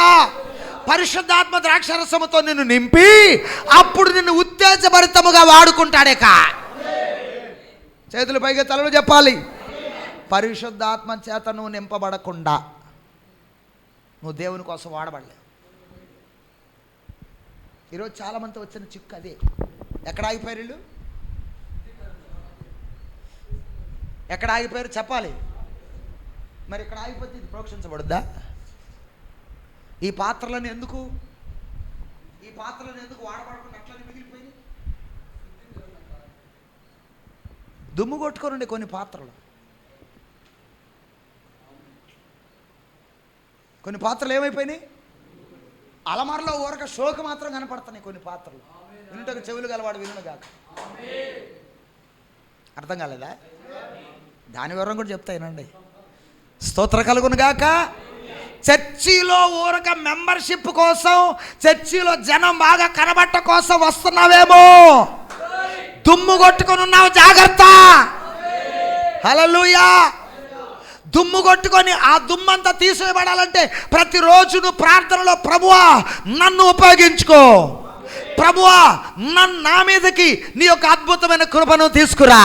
పరిశుద్ధాత్మ ద్రాక్షరసముతో నిన్ను నింపి అప్పుడు నిన్ను ఉత్తేజభరితముగా వాడుకుంటాడేక. చేతుల పైగా తలలు చెప్పాలి. పరిశుద్ధాత్మ చేత నువ్వు నింపబడకుండా నువ్వు దేవుని కోసం వాడబడలేవు. ఈరోజు చాలామంది వచ్చిన చిక్కు అదే. ఎక్కడ ఆగిపోయారు వీళ్ళు? ఎక్కడ ఆగిపోయారు చెప్పాలి. మరి ఇక్కడ ఆగిపోతే ఇది ప్రోక్షించబడుద్దా? ఈ పాత్రలను ఎందుకు వాడబడకుండా అట్లనే మిగిలిపోయింది? దుమ్ము కొట్టుకోనండి కొన్ని పాత్రలు. కొన్ని పాత్రలు ఏమైపోయినాయి? అలమారలో ఊరక షోకు మాత్రం కనపడుతున్నాయి కొన్ని పాత్రలు. వినుటకు చెవులు గలవాడు వినును కాదు. అర్థం కాలేదా? దాని వివరం కూడా చెప్తాయినండి. స్తోత్ర కలుగును గాక. చర్చిలో ఊరక మెంబర్షిప్ కోసం, చర్చిలో జనం బాగా కనబట్ట కోసం వస్తున్నావేమో, దుమ్ము కొట్టుకొని ఉన్నావు, జాగ్రత్త. హల్లెలూయా. దుమ్ము కొట్టుకొని ఆ దుమ్మంతా తీసేయబడాలంటే ప్రతిరోజు నువ్వు ప్రార్థనలో ప్రభువా నన్ను ఉపయోగించుకో, ప్రభువా నా మీదకి నీ యొక్క అద్భుతమైన కృపను తీసుకురా.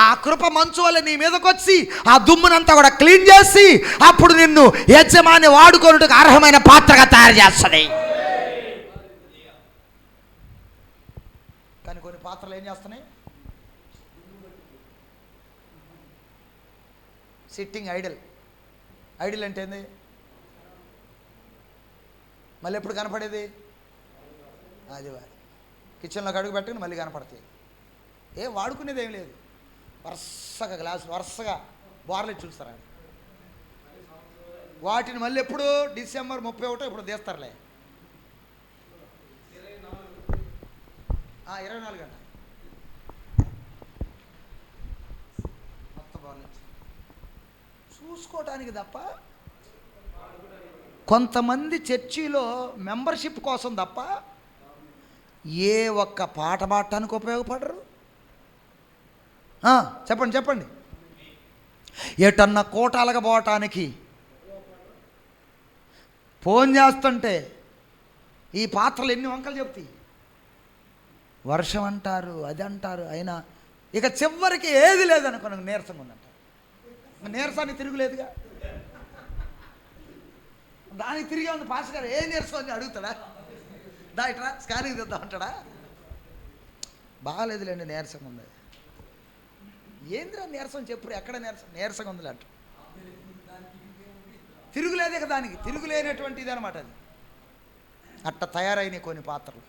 ఆ కృప మంచు వల్ల నీ మీదకి వచ్చి ఆ దుమ్మునంతా కూడా క్లీన్ చేసి అప్పుడు నిన్ను యజమాని వాడుకోవడానికి అర్హమైన పాత్రగా తయారు చేస్తుంది. కానీ కొన్ని పాత్రలు ఏం చేస్తున్నాయి? Sitting Idol. ఐడల్ అంటే ఏంది? మళ్ళీ ఎప్పుడు కనపడేది? ఆదివారం కిచెన్లోకి అడుగు పెట్టుకుని మళ్ళీ కనపడతాయి. ఏం వాడుకునేది ఏం లేదు. వరుసగా గ్లాసులు వరుసగా బోర్లెట్ చూస్తారా? వాటిని మళ్ళీ ఎప్పుడు డిసెంబర్ 31 ఇప్పుడు తీస్తారులే. 24 గంటలు మొత్తం బోర్లెట్ చూసుకోవటానికి తప్ప, కొంతమంది చర్చిలో మెంబర్షిప్ కోసం తప్ప ఏ ఒక్క పాట పాడటానికి ఉపయోగపడరు. చెప్పండి. ఎటన్నా కోటాలకు పోవటానికి ఫోన్ చేస్తుంటే ఈ పాత్రలు ఎన్ని వంకలు చెప్తాయి. వర్షం అంటారు, అది అంటారు. అయినా ఇక చివరికి ఏది లేదనుకో, నాకు నీరసంగా ఉందంట. నీరసానికి తిరుగులేదుగా, దానికి తిరిగే ఉంది. పాస్ గారు ఏ నీరసం అని అడుగుతాడా? ఇట్రా స్కానింగ్ తెద్దాం అంటాడా? బాగాలేదులేండి, నీరసంగా ఉంది. ఏంద్రా నీరసం చెప్పుడు? ఎక్కడ నీరసంగా ఉందిలే అంట. తిరుగులేదే కదా, దానికి తిరుగులేనటువంటి ఇది అనమాట. అది అట్ట తయారైన కొన్ని పాత్రలు.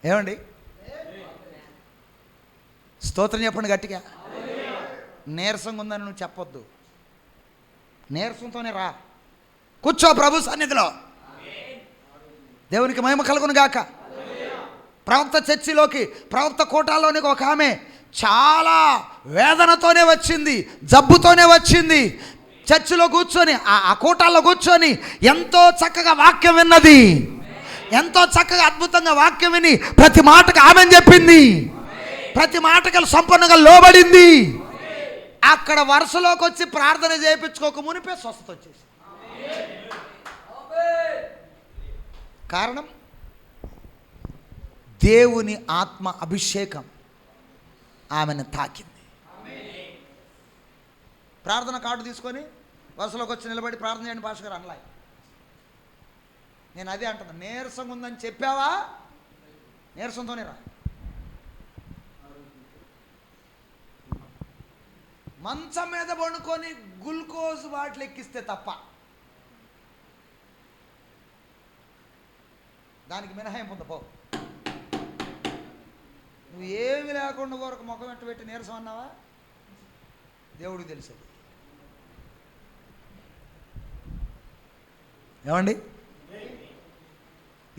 ఏమండి? స్తోత్రం చెప్పండి గట్టిగా. నీరసంగా ఉందని నువ్వు చెప్పొద్దు. నీరసంతోనే రా, కూర్చో ప్రభు సన్నిధిలో. దేవునికి మహిమ కలుగును గాక. ప్రవక్త చర్చిలోకి, ప్రవక్త కోటాల్లోనికి ఒక ఆమె చాలా వేదనతోనే వచ్చింది, జబ్బుతోనే వచ్చింది. చర్చిలో కూర్చొని ఆ కూటాల్లో కూర్చొని ఎంతో చక్కగా వాక్యం విన్నది, ఎంతో చక్కగా అద్భుతంగా వాక్యం విని ప్రతి మాటకు ఆమెను చెప్పింది, ప్రతి మాటకు సంపూర్ణంగా లోబడింది. అక్కడ వరుసలోకి వచ్చి ప్రార్థన చేయించుకోక మునిపే స్వస్థత వచ్చేసి. కారణం దేవుని ఆత్మ అభిషేకం ఆమెను తాకింది. ప్రార్థన కార్డు తీసుకొని వరుసలోకి వచ్చి నిలబడి ప్రార్థన చేయండి పాస్టర్ గారు అనలే. నేను అదే అంటున్నా, నీరసంగా ఉందని చెప్పావా, నీరసంతోనే రా. మంచం మీద పడుకొని గ్లూకోజ్ బాటిల్ ఎక్కిస్తే తప్ప దానికి మినహాయింపు ఉంది. పో, నువ్వు ఏమి లేకుండా వరకు ముఖం వెంట పెట్టి నీరసం అన్నావా, దేవుడికి తెలుసు. ఏమండి,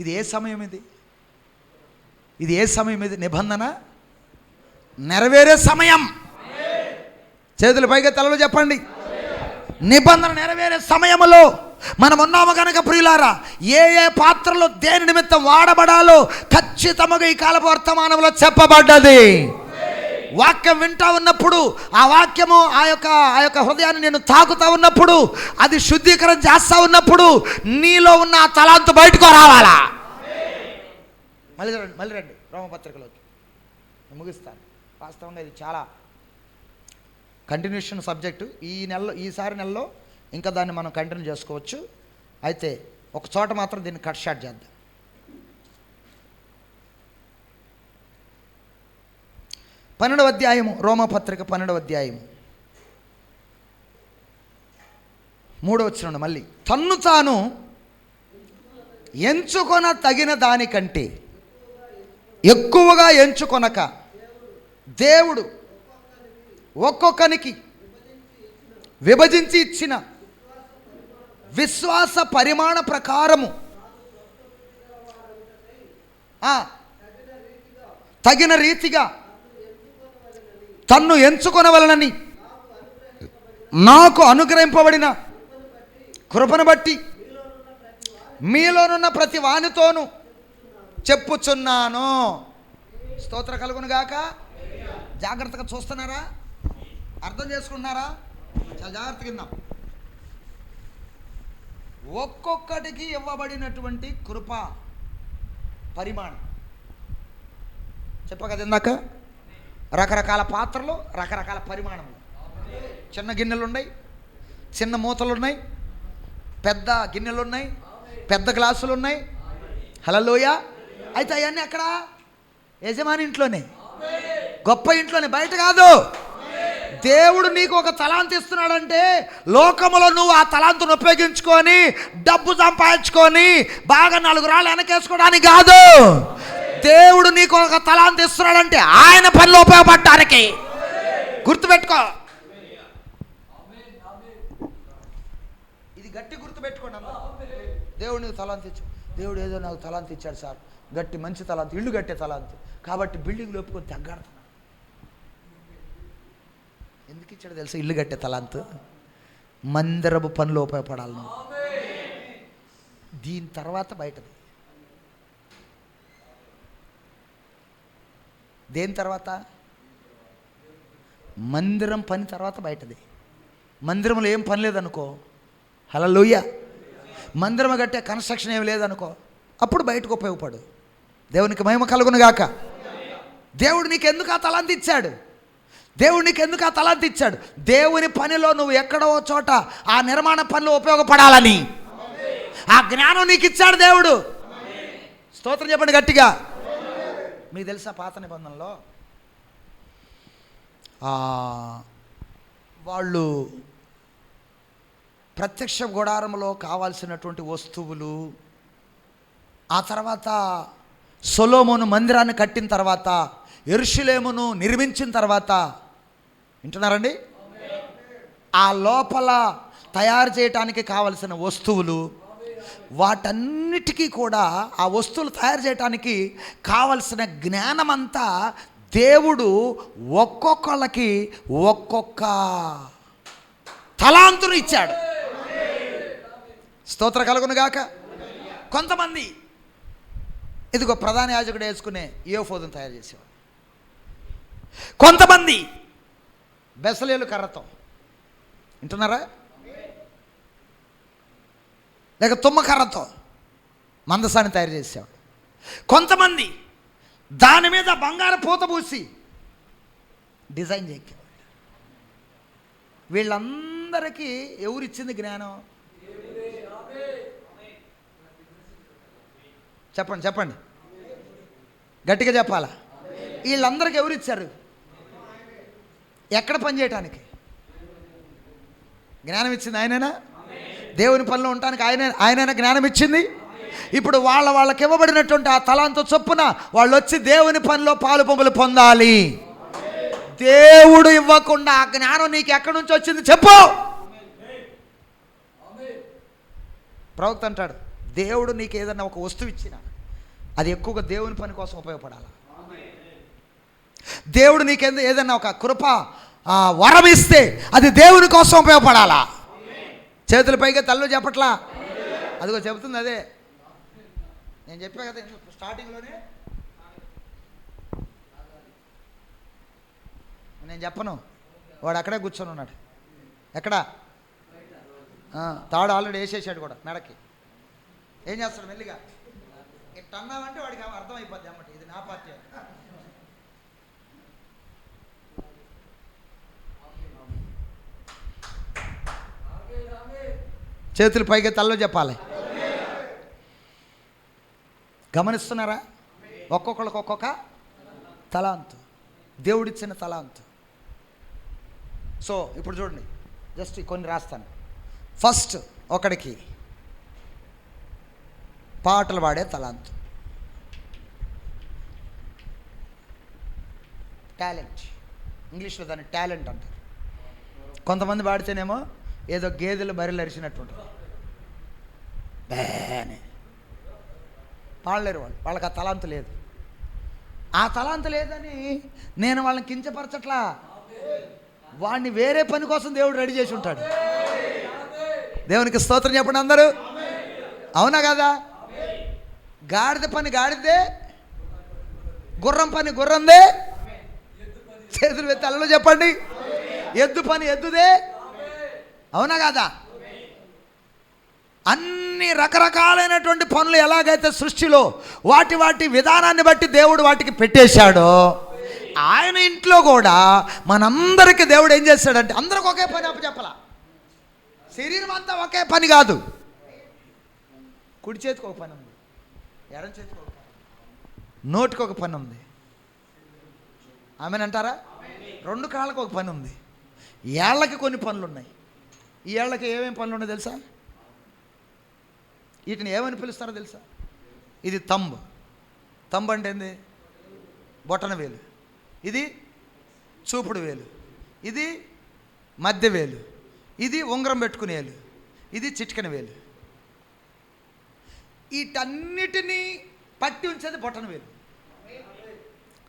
ఇది ఏ సమయం? ఇది ఏ సమయం? ఇది నిబంధన నెరవేరే సమయం. చేతులు పైగా తలలో చెప్పండి. నిబంధన నెరవేరే సమయంలో మనం ఉన్నాము కనుక ప్రియులారా, ఏ ఏ పాత్రలో దేని నిమిత్తం వాడబడాలో ఖచ్చితంగా ఈ కాలపు వర్తమానంలో చెప్పబడ్డది. వాక్యం వింటా ఉన్నప్పుడు ఆ వాక్యము ఆ యొక్క హృదయాన్ని నేను తాకుతా ఉన్నప్పుడు, అది శుద్ధీకరణ చేస్తూ ఉన్నప్పుడు నీలో ఉన్న ఆ తలాంతు బయటకు రావాలా. మళ్ళీ రండి రోమపత్రికలోకి, ముగిస్తాను. వాస్తవంగా ఇది చాలా కంటిన్యూషన్ సబ్జెక్టు. ఈసారి నెలలో ఇంకా దాన్ని మనం కంటిన్యూ చేసుకోవచ్చు. అయితే ఒక చోట మాత్రం దీన్ని కట్ షాట్ చేద్దాం. 12వ అధ్యాయము, రోమపత్రిక 12వ అధ్యాయము 3వ వచనం. మళ్ళీ తన్ను తాను ఎంచుకొన తగిన దానికంటే ఎక్కువగా ఎంచుకొనక దేవుడు ఒక్కొక్కనికి విభజించి ఇచ్చిన విశ్వాస పరిమాణ ప్రకారము తగిన రీతిగా తన్ను ఎంచుకొనవలనని నాకు అనుగ్రహింపబడిన కృపను బట్టి మీలోనున్న ప్రతి వానితోనూ చెప్పుచున్నాను. స్తోత్ర కలుగును గాక. జాగ్రత్తగా చూస్తున్నారా, అర్థం చేసుకుంటున్నారా? చాలా జాగ్రత్తగా విందాం. ఒక్కొక్కటికి ఇవ్వబడినటువంటి కృప పరిమాణం చెప్పగద ఇందాక. రకరకాల పాత్రలు, రకరకాల పరిమాణములు. చిన్న గిన్నెలు ఉన్నాయి, చిన్న మూతలు ఉన్నాయి, పెద్ద గిన్నెలు ఉన్నాయి, పెద్ద గ్లాసులు ఉన్నాయి. హల్లెలూయా. అయితే అవన్నీ అక్కడ యజమాని ఇంట్లోనే, గొప్ప ఇంట్లోనే, బయట కాదు. దేవుడు నీకు ఒక తలాంతు ఇస్తున్నాడంటే లోకములో నువ్వు ఆ తలాంతును ఉపయోగించుకొని డబ్బు సంపాదించుకొని బాగా 4 రాళ్ళు వెనకేసుకోవడానికి కాదు. దేవుడు నీకు ఒక తలాంతు ఇస్తున్నాడంటే ఆయన పనిలో ఉపయోగపడటానికి. గుర్తుపెట్టుకో, ఇది గట్టి గుర్తుపెట్టుకోండి అన్న. దేవుడు నీకు తలాంతు ఇచ్చాడు, దేవుడు ఏదో నాకు తలాంతు ఇచ్చాడు సార్, గట్టి మంచి తలాంతు, ఇల్లు కట్టే తలాంతు, కాబట్టి బిల్డింగ్లు ఒప్పుకొని తగ్గాడుతున్నా. ఎందుకు ఇచ్చాడు తెలుసా? ఇల్లు కట్టే తలాంతు మందిరపు పనిలో ఉపయోగపడాలి నువ్వు. దీని తర్వాత బయటది. దేని తర్వాత? మందిరం పని తర్వాత బయటది. మందిరంలో ఏం పని లేదనుకో, హల్లెలూయా, మందిరం కట్టే కన్స్ట్రక్షన్ ఏమి లేదనుకో, అప్పుడు బయటకు ఉపయోగపడు. దేవునికి మహిమ కలుగును గాక. దేవుడు నీకు ఎందుకు ఆ తలాంతు ఇచ్చాడు? దేవుడు నీకు ఎందుకు ఆ తలాంతు ఇచ్చాడు? దేవుని పనిలో నువ్వు ఎక్కడో చోట ఆ నిర్మాణ పనిలో ఉపయోగపడాలని ఆ జ్ఞానం నీకు ఇచ్చాడు దేవుడు. స్తోత్రం చెప్పండి గట్టిగా. మీకు తెలుసా పాత నిబంధనలో వాళ్ళు ప్రత్యక్ష గుడారంలో కావాల్సినటువంటి వస్తువులు, ఆ తర్వాత సొలొమోను మందిరాన్ని కట్టిన తర్వాత, యెరూషలేమును నిర్మించిన తర్వాత, వింటున్నారండి, ఆ లోపల తయారు చేయటానికి కావలసిన వస్తువులు, వాటన్నిటికీ కూడా ఆ వస్తువులు తయారు చేయటానికి కావలసిన జ్ఞానమంతా దేవుడు ఒక్కొక్కళ్ళకి ఒక్కొక్క తలాంతును ఇచ్చాడు. స్తోత్ర కలుగును గాక. కొంతమంది ఇదిగో ప్రధాన యాజకుడు వేసుకునే ఏఫోదును తయారు చేసేవాడు. కొంతమంది బెసలేలు కర్రతో, వింటున్నారా, లేక తుమ్మ కర్రతో మందసాన్ని తయారు చేసేవాడు. కొంతమంది దాని మీద బంగారు పూత పూసి డిజైన్ చేసేవాడు. వీళ్ళందరికీ ఎవరిచ్చింది జ్ఞానం? చెప్పండి చెప్పండి, గట్టిగా చెప్పాలా. వీళ్ళందరికీ ఎవరిచ్చారు? ఎక్కడ పని చేయటానికి జ్ఞానం ఇచ్చింది ఆయనైనా? దేవుని పనిలో ఉండటానికి ఆయనైనా జ్ఞానం ఇచ్చింది. ఇప్పుడు వాళ్ళకి ఇవ్వబడినటువంటి ఆ తలాంతు చొప్పున వాళ్ళు వచ్చి దేవుని పనిలో పాలు పంపులు పొందాలి. దేవుడు ఇవ్వకుండా ఆ జ్ఞానం నీకు ఎక్కడి నుంచి వచ్చింది చెప్పు. ప్రవక్త అంటాడు, దేవుడు నీకు ఏదన్నా ఒక వస్తువు ఇచ్చినా అది ఎక్కువగా దేవుని పని కోసం ఉపయోగపడాలి. దేవుడు నీకేందో ఏదన్నా ఒక కృప వరం ఇస్తే అది దేవుని కోసం ఉపయోగపడాలా. చేతుల పైగా తల్లు చెప్పట్లా, అదిగో చెబుతుంది అదే. నేను చెప్పా కదా స్టార్టింగ్లోనే, నేను చెప్పను. వాడు అక్కడే కూర్చొని ఉన్నాడు. ఎక్కడ? తాడు ఆల్రెడీ వేసేసాడు కూడా మెడకి. ఏం చేస్తాడు? మెల్లిగా ఇట్లా అన్నామంటే వాడికి అర్థమైపోద్ది అన్నమాట, ఇది నా పార్టీ అని. చేతులు పైకి తల్లో చెప్పాలి. గమనిస్తున్నారా? ఒక్కొక్కరికి ఒక్కొక్క తలాంతు, దేవుడిచ్చిన తలాంతు. సో ఇప్పుడు చూడండి, జస్ట్ కొన్ని రాస్తాను. ఫస్ట్ ఒకడికి పాటలు పాడే తలాంతు, టాలెంట్. ఇంగ్లీష్లో దాన్ని టాలెంట్ అంటారు. కొంతమంది పాడితేనేమో ఏదో గేదెలు బర్రెలు అరిచినట్టు ఉంటుంది, బేనే పాడలేరు వాళ్ళు, వాళ్ళకి ఆ తలాంతు లేదు. ఆ తలాంతు లేదని నేను వాళ్ళని కించపరచట్లా. వాడిని వేరే పని కోసం దేవుడు రెడీ చేసి ఉంటాడు. దేవునికి స్తోత్రం చెప్పండి అందరూ, అవునా కదా? గాడిద పని గాడిదే, గుర్రం పని గుర్రందే. చేతులు ఎత్తి అల్లలో చెప్పండి. ఎద్దు పని ఎద్దుదే, అవునా కదా? అన్ని రకరకాలైనటువంటి పనులు ఎలాగైతే సృష్టిలో వాటి విధానాన్ని బట్టి దేవుడు వాటికి పెట్టేశాడో, ఆయన ఇంట్లో కూడా మనందరికీ దేవుడు ఏం చేస్తాడంటే, అందరికి ఒకే పని అప్పచెప్పలా. శరీరం అంతా ఒకే పని కాదు. కుడి చేతికి ఒక పని ఉంది, ఎడం చేతికి ఒక పని, నోటికి ఒక పని ఉంది. ఆమెనంటారా? రెండు కాళ్ళకి ఒక పని ఉంది. ఏళ్ళకి కొన్ని పనులు ఉన్నాయి. ఈ ఏళ్ళకి ఏమేమి పనులు ఉన్నాయి తెలుసా? వీటిని ఏమని పిలుస్తారో తెలుసా? ఇది తంబు. తంబు అంటే ఏంది? బొటన వేలు. ఇది చూపుడు వేలు. ఇది మధ్య వేలు. ఇది ఉంగరం పెట్టుకునే వేలు. ఇది చిటికెన వేలు. వీటన్నిటినీ పట్టి ఉంచేది బొటన వేలు.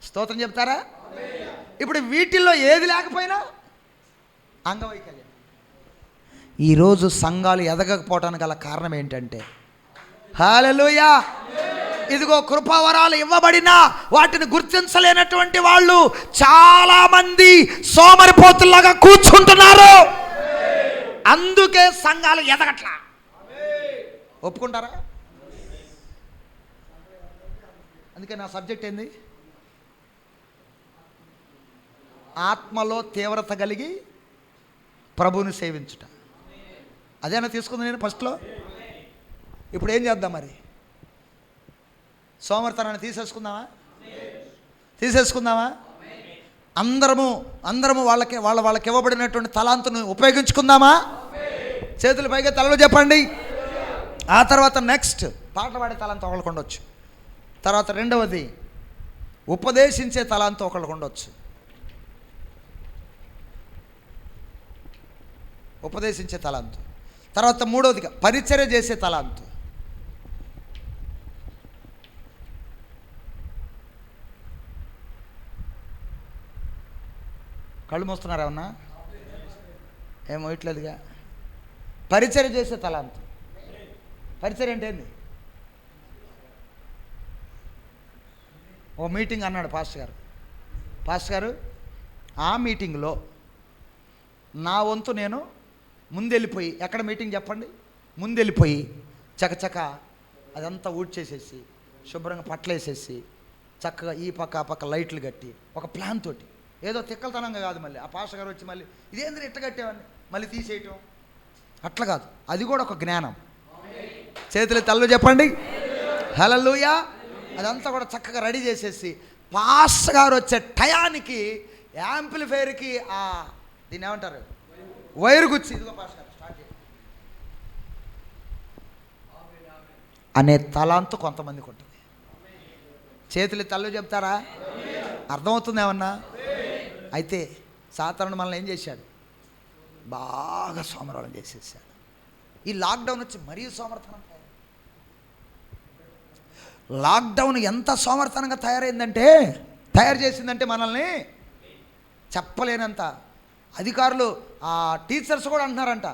స్తోత్రం చెప్తారా? ఇప్పుడు వీటిల్లో ఏది లేకపోయినా అంగవైకల్యం. ఈరోజు సంఘాలు ఎదగకపోవటానికి గల కారణం ఏంటంటే, హల్లెలూయా, ఇదిగో కృపావరాలు ఇవ్వబడినా వాటిని గుర్తించలేనటువంటి వాళ్ళు చాలామంది సోమరిపోతుల్లాగా కూర్చుంటున్నారు. అందుకే సంఘాలు ఎదగట్లా. ఒప్పుకుంటారా? అందుకే నా సబ్జెక్ట్ ఏంది? ఆత్మలో తీవ్రత కలిగి ప్రభువుని సేవించుట. అదేనా తీసుకుంది నేను ఫస్ట్లో. ఇప్పుడు ఏం చేద్దాం మరి? సోమరితనాన్ని తీసేసుకుందామా? అందరము వాళ్ళకి ఇవ్వబడినటువంటి తలాంతును ఉపయోగించుకుందామా? చేతుల పైగా తలలో చెప్పండి. ఆ తర్వాత నెక్స్ట్ పాట పాడే తలాంతు ఒకళ్ళకు ఉండొచ్చు. తర్వాత రెండవది ఉపదేశించే తలాంతు ఒకళ్ళకు ఉండొచ్చు. ఉపదేశించే తలాంతు. తర్వాత మూడవదిగా పరిచర్య చేసే తలాంతు. కళ్ళు మూస్తున్నారా ఏమన్నా? ఏమో ఇట్లేదుగా. పరిచర్య చేసే తలాంతు. పరిచర్య అంటే ఏంది? ఓ మీటింగ్ అన్నాడు పాస్టర్ గారు ఆ మీటింగ్లో నా వంతు నేను ముందెళ్ళిపోయి, ఎక్కడ మీటింగ్ చెప్పండి, ముందెళ్ళిపోయి చకచక అదంతా ఊడ్చేసేసి శుభ్రంగా పట్లేసేసి చక్కగా ఈ పక్క ఆ పక్క లైట్లు కట్టి ఒక ప్లాన్ తోటి, ఏదో తిక్కలతనంగా కాదు, మళ్ళీ ఆ పాస్టర్ గారు వచ్చి మళ్ళీ ఇదేంద్ర ఇట్ట కట్టేవాడిని మళ్ళీ తీసేయటం అట్లా కాదు, అది కూడా ఒక జ్ఞానం. చేతులు తల్లు చెప్పండి హల్లెలూయా. అదంతా కూడా చక్కగా రెడీ చేసేసి పాస్టర్ గారు వచ్చే టయానికి యాంప్లిఫైర్కి దీన్ని ఏమంటారు, వైరు గుచ్చి ఇదిగో పాస్టర్ గారు స్టార్ట్ చేయండి అనే తలాంతు కొంతమందికి ఉంటుంది. చేతులు తల్లు చెప్తారా? అర్థమవుతుంది ఏమన్నా? అయితే సాతానుడు మనల్ని ఏం చేశాడు, బాగా సోమరవడం చేసేసాడు. ఈ లాక్డౌన్ వచ్చి మరీ సోమర్థనం, లాక్డౌన్ ఎంత సోమర్థనంగా తయారు చేసిందంటే మనల్ని చెప్పలేనంత. అధికారులు టీచర్స్ కూడా అంటున్నారంట,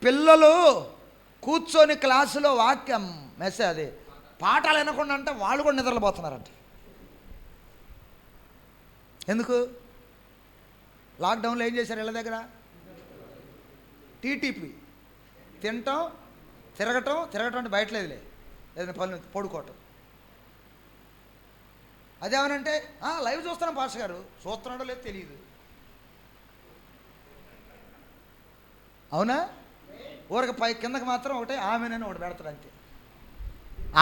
పిల్లలు కూర్చొని క్లాసులో వాక్యం అది పాఠాలు వినకుండా అంటే వాళ్ళు కూడా నిద్రపోతున్నారంట. ఎందుకు? లాక్డౌన్లో ఏం చేశారు? ఇళ్ళ దగ్గర టీటీపీ తినటం తిరగటం అంటే బయటలేదులే, ఏదైనా పనులు పడుకోవటం. అదేమనంటే లైవ్ చూస్తున్నాం పాస్టర్ గారు, చూస్తున్నాడో లేదో తెలియదు. అవునా? ఊరికి పై కిందకి మాత్రం ఒకటే ఆమెనని ఒకటి పెడతాడు అంతే.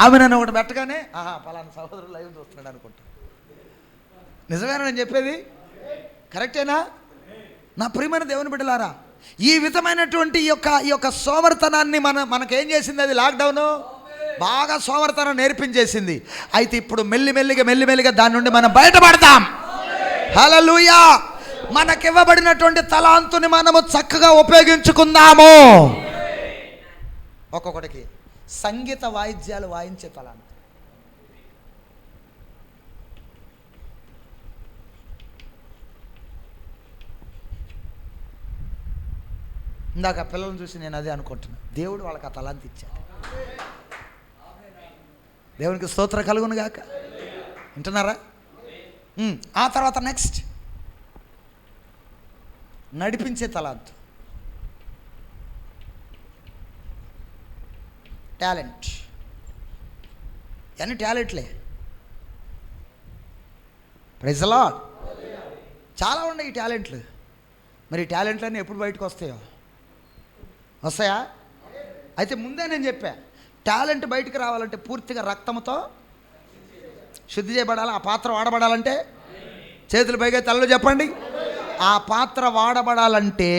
ఆమెనని ఒకటి పెట్టగానే పలానా సహోదరుడు లైవ్ చూస్తున్నాడు అనుకుంటా. నిజమేనా నేను చెప్పేది? కరెక్టేనా? నా ప్రియమైన దేవుని బిడ్డలారా, ఈ విధమైనటువంటి ఈ యొక్క సోమర్తనాన్ని మనకేం చేసింది? అది లాక్డౌను బాగా సోమర్తనం నేర్పించేసింది. అయితే ఇప్పుడు మెల్లిమెల్లిగా దాని నుండి మనం బయటపడతాం. హల్లెలూయా. మనకివ్వబడినటువంటి తలాంతుని మనము చక్కగా ఉపయోగించుకుందాము. ఒక్కొక్కడికి సంగీత వాయిద్యాలు వాయించే తలాంతు. ఇందాక పిల్లలను చూసి నేను అదే అనుకుంటున్నా, దేవుడు వాళ్ళకి ఆ తలాంతు ఇచ్చాడు. దేవునికి స్తోత్రం కలుగును గాక. వింటున్నారా? ఆ తర్వాత నెక్స్ట్ నడిపించే తలాంతు, టాలెంట్. అన్ని టాలెంట్లే. Praise the lord. చాలా ఉన్నాయి ఈ టాలెంట్లు. మరి ఈ టాలెంట్లన్నీ ఎప్పుడు బయటకు వస్తాయా? అయితే ముందే నేను చెప్పా, టాలెంట్ బయటికి రావాలంటే పూర్తిగా రక్తంతో శుద్ధి చేయబడాలి. ఆ పాత్ర వాడబడాలంటే చేతులు పైగా తలలో చెప్పండి. ఆ పాత్ర వాడబడాలంటే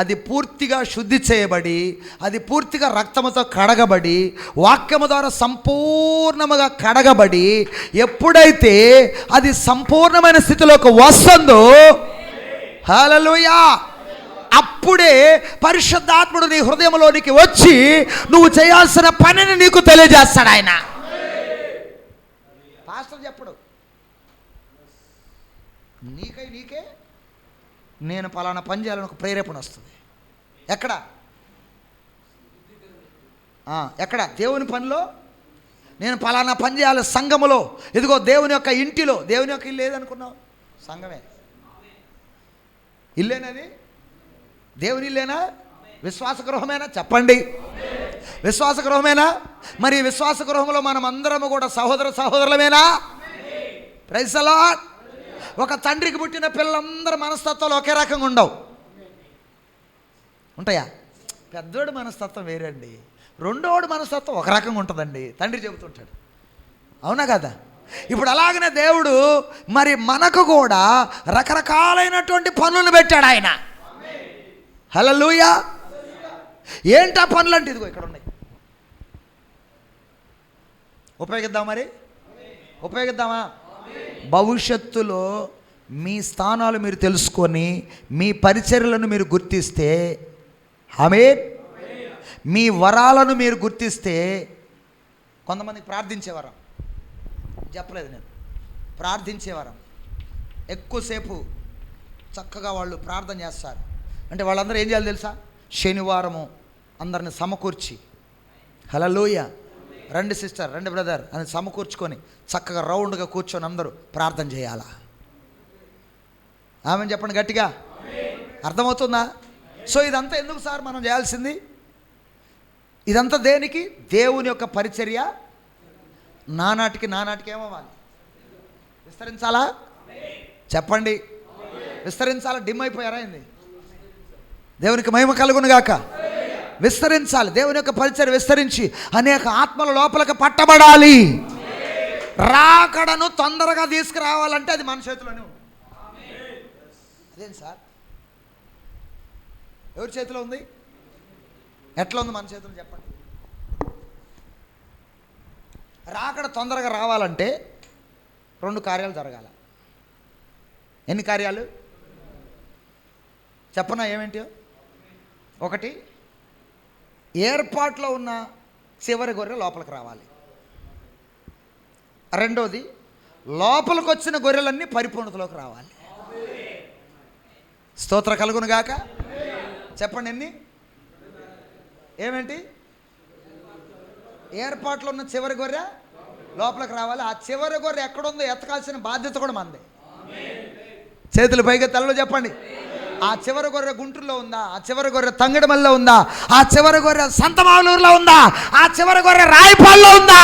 అది పూర్తిగా శుద్ధి చేయబడి, అది పూర్తిగా రక్తముతో కడగబడి, వాక్యము ద్వారా సంపూర్ణముగా కడగబడి, ఎప్పుడైతే అది సంపూర్ణమైన స్థితిలోకి వస్తుందో, హల్లెలూయా, అప్పుడే పరిశుద్ధాత్ముడు నీ హృదయంలోనికి వచ్చి నువ్వు చేయాల్సిన పనిని నీకు తెలియజేస్తాడు ఆయన. పాస్టర్ చెప్పడు, నీకే నేను పలానా పని చేయాలని ఒక ప్రేరేపణ వస్తుంది. ఎక్కడ? దేవుని పనిలో నేను పలానా పని చేయాలి. సంఘములో, ఇదిగో దేవుని యొక్క ఇంటిలో. దేవుని యొక్క ఇల్లు ఏదనుకున్నావు? సంఘమే. ఇల్లేనది? దేవుని ఇల్లేనా? విశ్వాస గృహమేనా? చెప్పండి. విశ్వాస గృహమేనా? మరి విశ్వాస గృహంలో మనం అందరము కూడా సహోదరులమేనా? Praise the lord. ఒక తండ్రికి పుట్టిన పిల్లలందరూ మనస్తత్వాలు ఒకే రకంగా ఉండవు. ఉంటాయా? పెద్దోడు మనస్తత్వం వేరే అండి, రెండోడు మనస్తత్వం ఒక రకంగా ఉంటుందండి, తండ్రి చెబుతుంటాడు. అవునా కదా? ఇప్పుడు అలాగనే దేవుడు మరి మనకు కూడా రకరకాలైనటువంటి పనులను పెట్టాడు ఆయన. హల్లెలూయా. ఏంటా పనులు అంటే ఇదిగో ఇక్కడ ఉన్నాయి. ఉపయోగిద్దామా? భవిష్యత్తులో మీ స్థానాలు మీరు తెలుసుకొని మీ పరిచర్యలను మీరు గుర్తిస్తే, ఆమేన్, మీ వరాలను మీరు గుర్తిస్తే, కొంతమందికి ప్రార్థించేవారం చెప్పలేదు నేను, ప్రార్థించేవారం ఎక్కువసేపు చక్కగా వాళ్ళు ప్రార్థన చేస్తారు. అంటే వాళ్ళందరూ ఏం చేయాలి తెలుసా? శనివారము అందరిని సమకూర్చి, హల్లెలూయ, రండి సిస్టర్, రండి బ్రదర్ అని సమకూర్చుకొని చక్కగా రౌండ్గా కూర్చొని అందరూ ప్రార్థన చేయాలా. ఆమె చెప్పండి గట్టిగా. అర్థమవుతుందా? సో ఇదంతా ఎందుకు సార్ మనం చేయాల్సింది? ఇదంతా దేనికి? దేవుని యొక్క పరిచర్య నానాటికి ఏమవ్వాలి? విస్తరించాలా? చెప్పండి, విస్తరించాలా? డిమ్ అయిపోయారా ఏంది? దేవునికి మహిమ కలుగును గాక. విస్తరించాలి. దేవుని యొక్క పరిచర్య విస్తరించి అనేక ఆత్మల లోపలికి పట్టబడాలి. రాకడను తొందరగా తీసుకురావాలంటే అది మన చేతిలోనే ఉంది. అదేం సార్, ఎవరి చేతిలో ఉంది? ఎట్లా ఉంది? మన చేతిలో. చెప్పండి. రాకడ తొందరగా రావాలంటే 2 కార్యాలు జరగాల. ఎన్ని కార్యాలు చెప్పనా? ఏమేంటి? ఒకటి, ఏర్పాట్లో ఉన్న చివరి గొర్రె లోపలికి రావాలి. రెండోది, లోపలికి వచ్చిన గొర్రెలన్నీ పరిపూర్ణతలోకి రావాలి. స్తోత్ర కలుగును గాక. చెప్పండి ఎన్ని? ఏమేంటి? ఏర్పాట్లో ఉన్న చివరి గొర్రె లోపలికి రావాలి. ఆ చివరి గొర్రె ఎక్కడుందో ఎత్తకాల్సిన బాధ్యత కూడా మనదే. చేతులు పైగా తలలో చెప్పండి. ఆ చివరి గొర్రె గుంటూరులో ఉందా? ఆ చివరి గొర్రె తంగడమల్లో ఉందా? ఆ చివరి గొర్రె సంతమాలూరులో ఉందా? ఆ చివరి గొర్రె రాయపాల్లో ఉందా?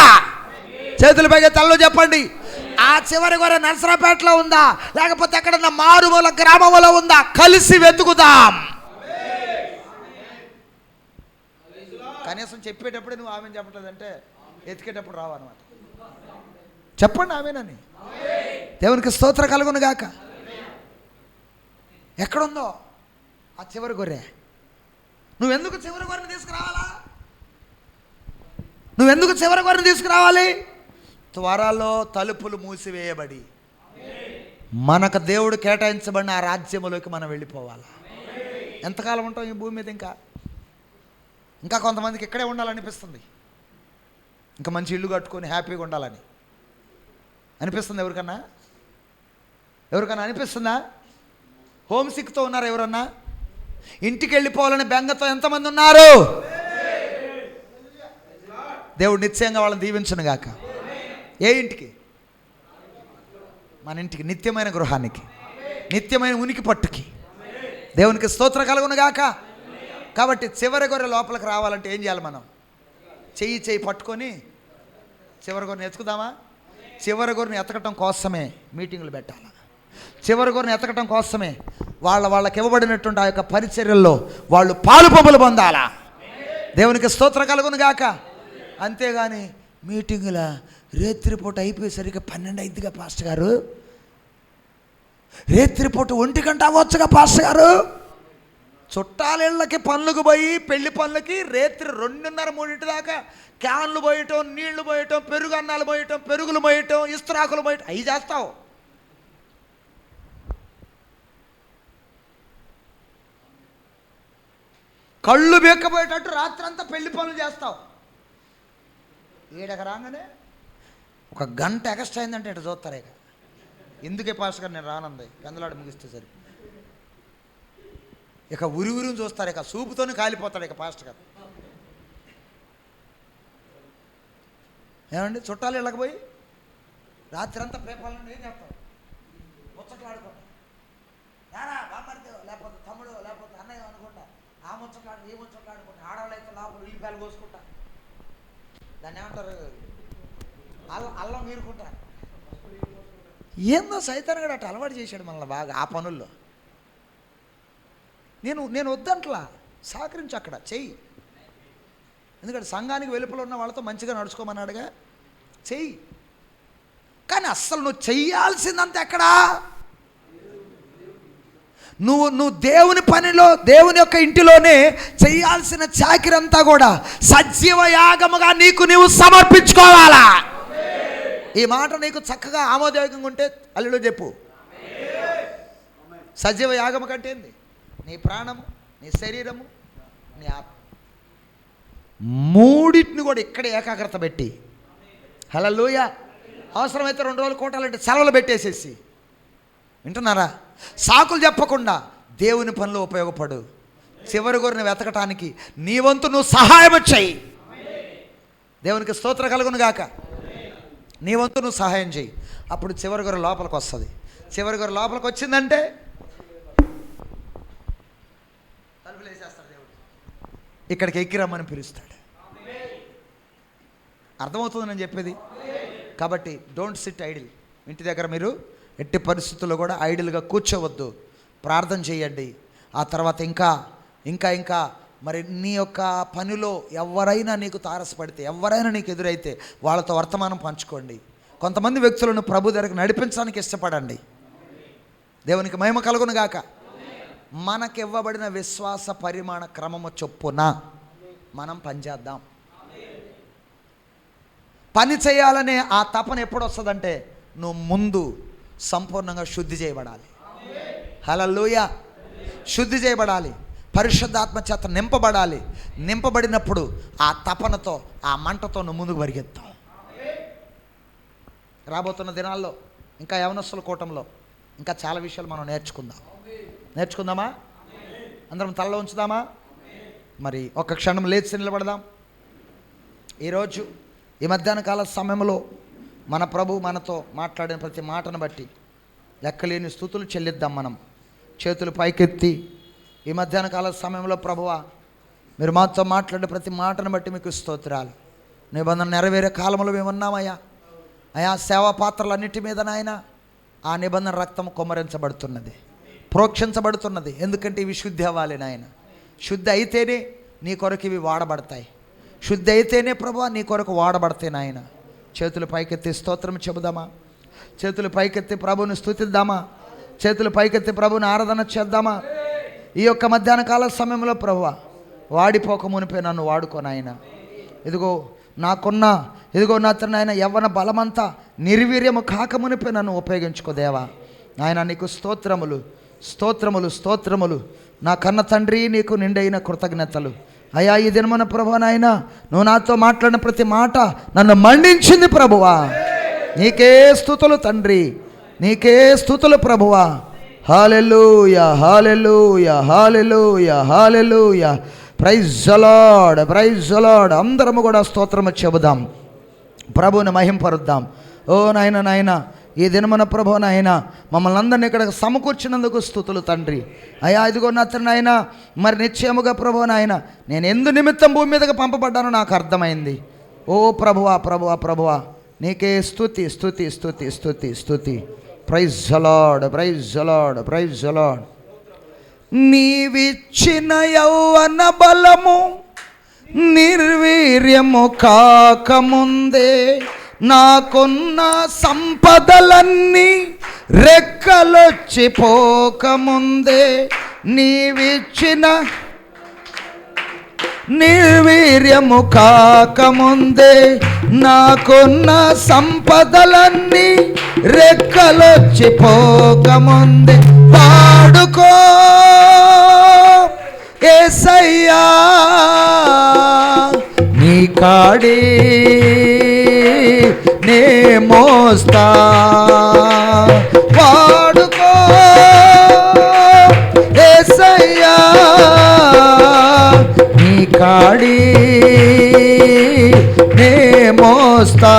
చేతులు పైగా తలలో చెప్పండి. ఆ చివరి గొర్రె నర్సరాపేటలో ఉందా? లేకపోతే ఎక్కడన్నా మారుమూల గ్రామంలో ఉందా? కలిసి వెతుకుదాం. కనీసం చెప్పేటప్పుడే నువ్వు ఆమెను చెప్పట్లేదంటే ఎతికేటప్పుడు రావన్నమాట. చెప్పండి ఆమెనని. దేవునికి స్తోత్ర కలుగును గాక. ఎక్కడుందో ఆ చివరి గొర్రె? నువ్వెందుకు చివరి గొర్రెని తీసుకురావాలా? నువ్వెందుకు చివరి గొర్రెని తీసుకురావాలి? త్వరలో తలుపులు మూసివేయబడి మనకు దేవుడు కేటాయించబడిన ఆ రాజ్యములోకి మనం వెళ్ళిపోవాలి. ఎంతకాలం ఉంటాం ఈ భూమి మీద? ఇంకా కొంతమందికి ఇక్కడే ఉండాలనిపిస్తుంది. ఇంకా మంచి ఇల్లు కట్టుకొని హ్యాపీగా ఉండాలని అనిపిస్తుంది. ఎవరికన్నా అనిపిస్తుందా? హోమ్ సిక్తో ఉన్నారు ఎవరన్నా? ఇంటికి వెళ్ళిపోవాలని బెంగతో ఎంతమంది ఉన్నారు? దేవుడు నిశ్చయంగా వాళ్ళని దీవించును గాక. ఏ ఇంటికి? మన ఇంటికి, నిత్యమైన గృహానికి, నిత్యమైన ఉనికి పట్టుకి. దేవునికి స్తోత్ర కలుగును గాక. కాబట్టి చివరి గొర్రె లోపలికి రావాలంటే ఏం చేయాలి? మనం చెయ్యి పట్టుకొని చివరి గొర్రెని ఎత్తుకుదామా? చివరి గొర్రెని ఎతకటం కోసమే మీటింగులు పెట్టాలి. చివరి గొర్రెని ఎతకటం కోసమే వాళ్ళకి ఇవ్వబడినటువంటి ఆ యొక్క పరిచర్యల్లో వాళ్ళు పాలు పంపులు పొందాలా. దేవునికి స్తోత్ర కలుగును గాక. అంతేగాని మీటింగుల రేత్రిపూట అయిపోయేసరికి 12 అయిందిగా పాస్టర్ గారు, రేత్రిపూట 1 గంట అవ్వచ్చుగా పాస్టర్ గారు. చుట్టాలిళ్ళకి పనులకు పోయి పెళ్లి పనులకి రేత్రి 2:30, 3 దాకా క్యాన్లు పోయటం, నీళ్లు పోయటం, పెరుగు అన్నాలు పోయటం, పెరుగులు పోయటం, ఇస్త్రాకులు పోయటం అవి చేస్తావు. కళ్ళు బెక్కపోయేటట్టు రాత్రంతా పెళ్లి పనులు చేస్తావు. ఏడక రాగానే 1 గంట ఎక్స్ట్రా అయిందంటే ఇటు చూస్తారు. ఇక ఎందుకే పాస్టర్ గారు నేను రానంది పెందలాడు ముగిస్తే సరి. ఇక ఉరిని చూస్తారు. ఇక సూపుతోనే కాలిపోతాడు ఇక పాస్టర్ గారు. ఏమండి? చుట్టాలు ఇళ్ళకి పోయి రాత్రి అంతా ప్రేపాలను ఏం చేస్తారు? ముచ్చట్లాడుకుంటా. బామ్మడితో లేకపోతే తమ్ముడు లేకపోతే అన్నయ్య అనుకుంటా ఆ ముచ్చట్లాడు ఈ ముచ్చట్లాడుకుంటా. ఆడవాళ్ళు అయితే లోపల ఉల్లిపాయలు కోసుకుంటా. దాన్ని ఏమంటారు? అల్లం మీరుకుంటారు. ఏందో సైతాన్ గడు అట్లా అలవాటు చేశాడు మనల్ని బాగా ఆ పనుల్లో. నేను వద్దంట్లా, సహకరించి అక్కడ చెయ్యి. ఎందుకంటే సంఘానికి వెలుపల ఉన్న వాళ్ళతో మంచిగా నడుచుకోమన్నాడుగా, చెయ్యి. కానీ అస్సలు నువ్వు చెయ్యాల్సిందంతా ఎక్కడా? నువ్వు దేవుని పనిలో, దేవుని యొక్క ఇంటిలోనే చెయ్యాల్సిన చాకిరంతా కూడా సజీవ యాగముగా నీవు సమర్పించుకోవాలా. ఈ మాట నీకు చక్కగా ఆమోదయోగంగా ఉంటే అల్లుడు చెప్పు. సజీవ యాగము కంటే ఏంది? నీ ప్రాణము, నీ శరీరము, నీ ఆత్మ, మూడింటిని కూడా ఇక్కడ ఏకాగ్రత పెట్టి, హల్లెలూయా, అవసరమైతే 2 రోజులు కోటాలంటే సెలవులు పెట్టేసేసి వింటున్నారా? సాకులు చెప్పకుండా దేవుని పనిలో ఉపయోగపడు. చివరి గొర్రెను వెతకటానికి నీ వంతు నువ్వు సహాయం చేయి. దేవునికి స్తోత్రం కలుగును గాక. నీ వంతు నువ్వు సహాయం చేయి. అప్పుడు చివరి గొర్రె లోపలికి వస్తుంది. చివరి గొర్రె లోపలికి వచ్చిందంటే తలుపులు వేసేస్తాడు దేవుడు. ఇక్కడికి ఎక్కిరమ్మని పిలుస్తాడు. అర్థమవుతుంది నేను చెప్పేది? కాబట్టి డోంట్ సిట్ ఐడిల్. ఇంటి దగ్గర మీరు ఎట్టి పరిస్థితుల్లో కూడా ఐడిల్గా కూర్చోవద్దు. ప్రార్థన చేయండి. ఆ తర్వాత ఇంకా ఇంకా ఇంకా మరి నీ యొక్క పనిలో ఎవరైనా నీకు తారసపడితే, ఎవరైనా నీకు ఎదురైతే వాళ్ళతో వర్తమానం పంచుకోండి. కొంతమంది వ్యక్తులను ప్రభు దగ్గరకు నడిపించడానికి ఇష్టపడండి. దేవునికి మహిమ కలుగును గాక. మనకివ్వబడిన విశ్వాస పరిమాణ క్రమము చొప్పున మనం పనిచేద్దాం. పని చేయాలనే ఆ తపన ఎప్పుడు వస్తుందంటే నువ్వు ముందు సంపూర్ణంగా శుద్ధి చేయబడాలి. హల్లెలూయా. శుద్ధి చేయబడాలి, పరిశుద్ధాత్మ చేత నింపబడాలి. నింపబడినప్పుడు ఆ తపనతో, ఆ మంటతో నువ్వు ముందుకు పరిగెత్తావు. రాబోతున్న దినాల్లో ఇంకా యవనస్తుల కూటంలో ఇంకా చాలా విషయాలు మనం నేర్చుకుందామా? అందరం తలలో ఉంచుదామా? మరి ఒక్క క్షణం లేచి నిలబడదాం. ఈరోజు ఈ మధ్యాహ్న కాల సమయంలో మన ప్రభు మనతో మాట్లాడిన ప్రతి మాటను బట్టి లెక్కలేని స్తుతులు చెల్లిద్దాం. మనం చేతులు పైకెత్తి ఈ మధ్యాహ్న కాల సమయంలో ప్రభువా, మీరు మాతో మాట్లాడిన ప్రతి మాటను బట్టి మీకు స్తోత్రాలు. నిబంధన నెరవేరే కాలంలో మేము ఉన్నామయ్యా. అయా, సేవా పాత్రలన్నిటి మీద నాయన ఆ నిబంధన రక్తం కుమ్మరించబడుతున్నది, ప్రోక్షించబడుతున్నది. ఎందుకంటే ఇవి శుద్ధి అవ్వాలి నాయన. శుద్ధి అయితేనే నీ కొరకు ఇవి వాడబడతాయి. శుద్ధి అయితేనే ప్రభువా నీ కొరకు వాడబడతాయి నాయన. చేతులు పైకెత్తి స్తోత్రం చెబుదామా? చేతులు పైకెత్తి ప్రభుని స్తుతిద్దామా? చేతులు పైకెత్తి ప్రభుని ఆరాధన చేద్దామా? ఈ యొక్క మధ్యాహ్న కాల సమయంలో ప్రభువా, వాడిపోక మునిపే నన్ను వాడుకో నాయన. ఇదిగో నా నాయన యవ్వన బలమంతా నిర్వీర్యము కాకమునిపై నన్ను ఉపయోగించుకో దేవా. నాయన నీకు స్తోత్రములు, స్తోత్రములు, స్తోత్రములు. నా కన్న తండ్రి, నీకు నిండైన కృతజ్ఞతలు. అయ్యా, ఈ దినమున ప్రభువా నాయన నువ్వు నాతో మాట్లాడిన ప్రతి మాట నన్ను మండించింది ప్రభువా. నీకే స్తుతులు తండ్రి, నీకే స్తుతులు ప్రభువా. హల్లెలూయా, హల్లెలూయా, హల్లెలూయా, హల్లెలూయా. Praise the Lord, praise the Lord. అందరము కూడా స్తోత్రము చెబుదాం, ప్రభువుని మహింపరుద్దాం. ఓ నాయన ఈ దినమున ప్రభు నాయన మమ్మల్ని అందరినీ ఇక్కడ సమకూర్చినందుకు స్తుతులు తండ్రి. అయ్యా, ఇదిగో నా నాయన మరి నిశ్చయముగా ప్రభు నాయన నేను ఎందు నిమిత్తం భూమి మీదకి పంపబడ్డానో నాకు అర్థమైంది. ఓ ప్రభువా, ప్రభువా, ప్రభువా, నీకే స్తుతి, స్తుతి, స్తుతి, స్తుతి, స్తుతి. Praise the Lord, praise the Lord, praise the Lord. నీవిచ్చిన యౌవన బలము నిర్వీర్యము కాకముందే, నాకున్న సంపదలన్నీ రెక్కలొచ్చిపోకముందే, నీవిచ్చిన నిర్వీర్యము కాకముందే, నాకున్న సంపదలన్నీ రెక్కలొచ్చిపోకముందే, వాడుకో యేసయ్యా నీ కాడి నే మోస్తా, వాడుకో యేసయ్యా నీ కాడి నే మోస్తా.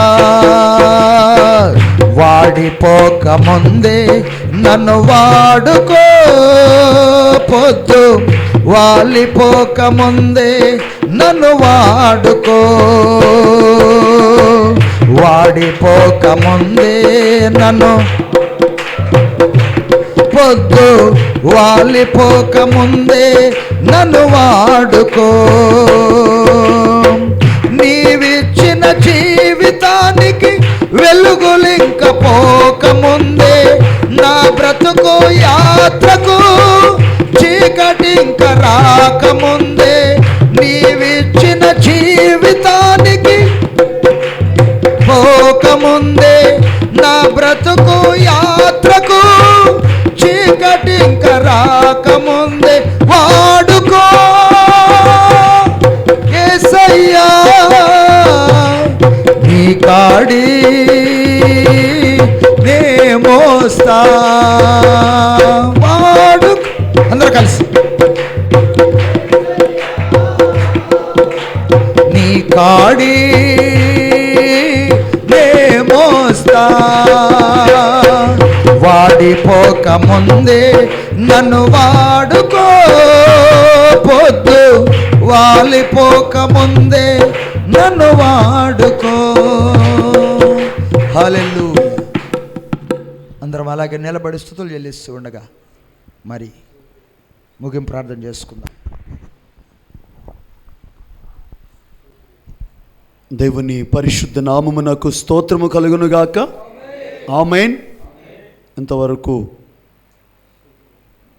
వాడిపోక ముందే నన్ను వాడుకో, పొద్దు వాలిపోక ముందే నన్ను వాడుకో, వాడిపోక ముందే నన్ను, పొద్దు వాలిపోక ముందే నన్ను వాడుకో. నీవిచ్చిన జీవితానికి వెలుగులింక పోకముందే, నా బ్రతుకు యాత్రకు చీకటి ఇంక రాకముందే, నీవిచ్చిన జీవితానికి పోకముందే, నా బ్రతుకు యాత్రకు చీకటి ఇంక రాకముందే, వాడుకో యేసయ్యా నీ కాడి నే మోస్తా. మోస్తా వాడు అందరూ కలిసి నీ కాడి నే మోస్తా వాడిపోక ముందే నన్ను వాడుకో పొద్దు వాలిపోక ముందే నన్ను వాడుకో. హల్లెలూయా. అందరం అలాగే నిలబడి స్తుతులు చెల్లిస్తూ ఉండగా మరి ముగింపు ప్రార్థన చేసుకుందాం. దేవుని పరిశుద్ధ నామమునకు స్తోత్రము కలుగునుగాక. ఆమేన్. ఇంతవరకు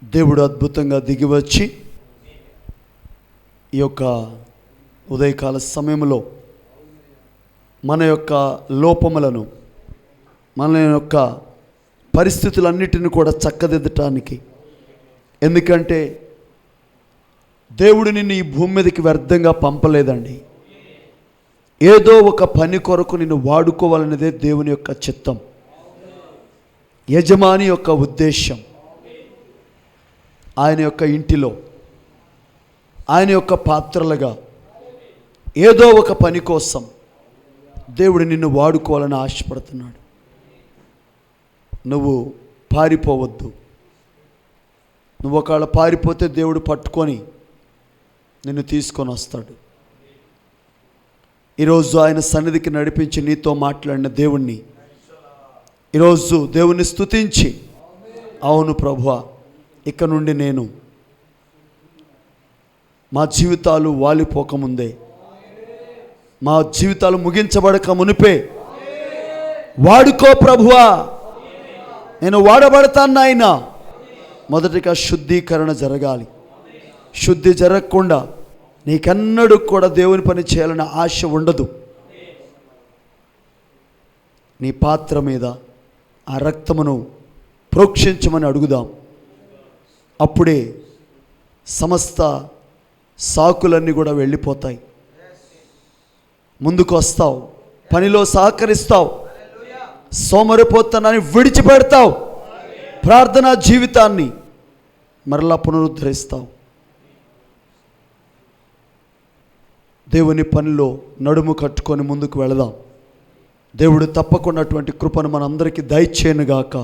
దేవుడు అద్భుతంగా దిగివచ్చి ఈ యొక్క ఉదయకాల సమయంలో మన యొక్క లోపములను, మన యొక్క పరిస్థితులన్నిటిని కూడా చక్కదిద్దటానికి, ఎందుకంటే దేవుడు నిన్ను ఈ భూమి మీదకి వ్యర్థంగా పంపలేదండి. ఏదో ఒక పని కొరకు నిన్ను వాడుకోవాలనేదే దేవుని యొక్క చిత్తం, యజమాని యొక్క ఉద్దేశం. ఆయన యొక్క ఇంటిలో ఆయన యొక్క పాత్రలుగా ఏదో ఒక పని కోసం దేవుడు నిన్ను వాడుకోవాలని ఆశపడుతున్నాడు. నువ్వు పారిపోవద్దు. నువ్వు ఒకవేళ పారిపోతే దేవుడు పట్టుకొని నిన్ను తీసుకొని వస్తాడు. ఈరోజు ఆయన సన్నిధికి నడిపించి నీతో మాట్లాడిన దేవుణ్ణి ఈరోజు దేవుణ్ణి స్తుతించి, అవును ప్రభువా, ఇక నుండి నేను మా జీవితాలు వాలిపోకముందే, మా జీవితాలు ముగించబడక మునిపే వాడుకో ప్రభువా, నేను వాడబడతాను నాయన. మొదటిగా శుద్ధీకరణ జరగాలి. శుద్ధి జరగకుండా నీకెన్నడూ కూడా దేవుని పని చేయాలనే ఆశ ఉండదు. నీ పాత్ర మీద ఆ రక్తమును ప్రోక్షించమని అడుగుదాం. అప్పుడే సమస్త సాకులన్నీ కూడా వెళ్ళిపోతాయి. ముందుకు వస్తావు, పనిలో సహకరిస్తావు, సోమరిపోతనాన్ని విడిచిపెడతావు, ప్రార్థనా జీవితాన్ని మరలా పునరుద్ధరిస్తావు. దేవుని పనిలో నడుము కట్టుకొని ముందుకు వెళదాం. దేవుడు తప్పకుండా అటువంటి కృపను మనందరికీ దయచేయనుగాక.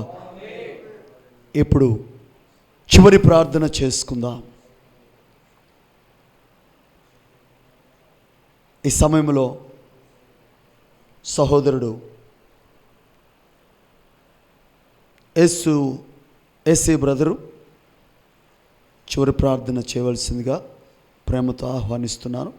ఇప్పుడు చివరి ప్రార్థన చేసుకుందాం. ఈ సమయంలో సహోదరుడు ఏసీ బ్రదరు చివరి ప్రార్థన చేయవలసిందిగా ప్రేమతో ఆహ్వానిస్తున్నాను.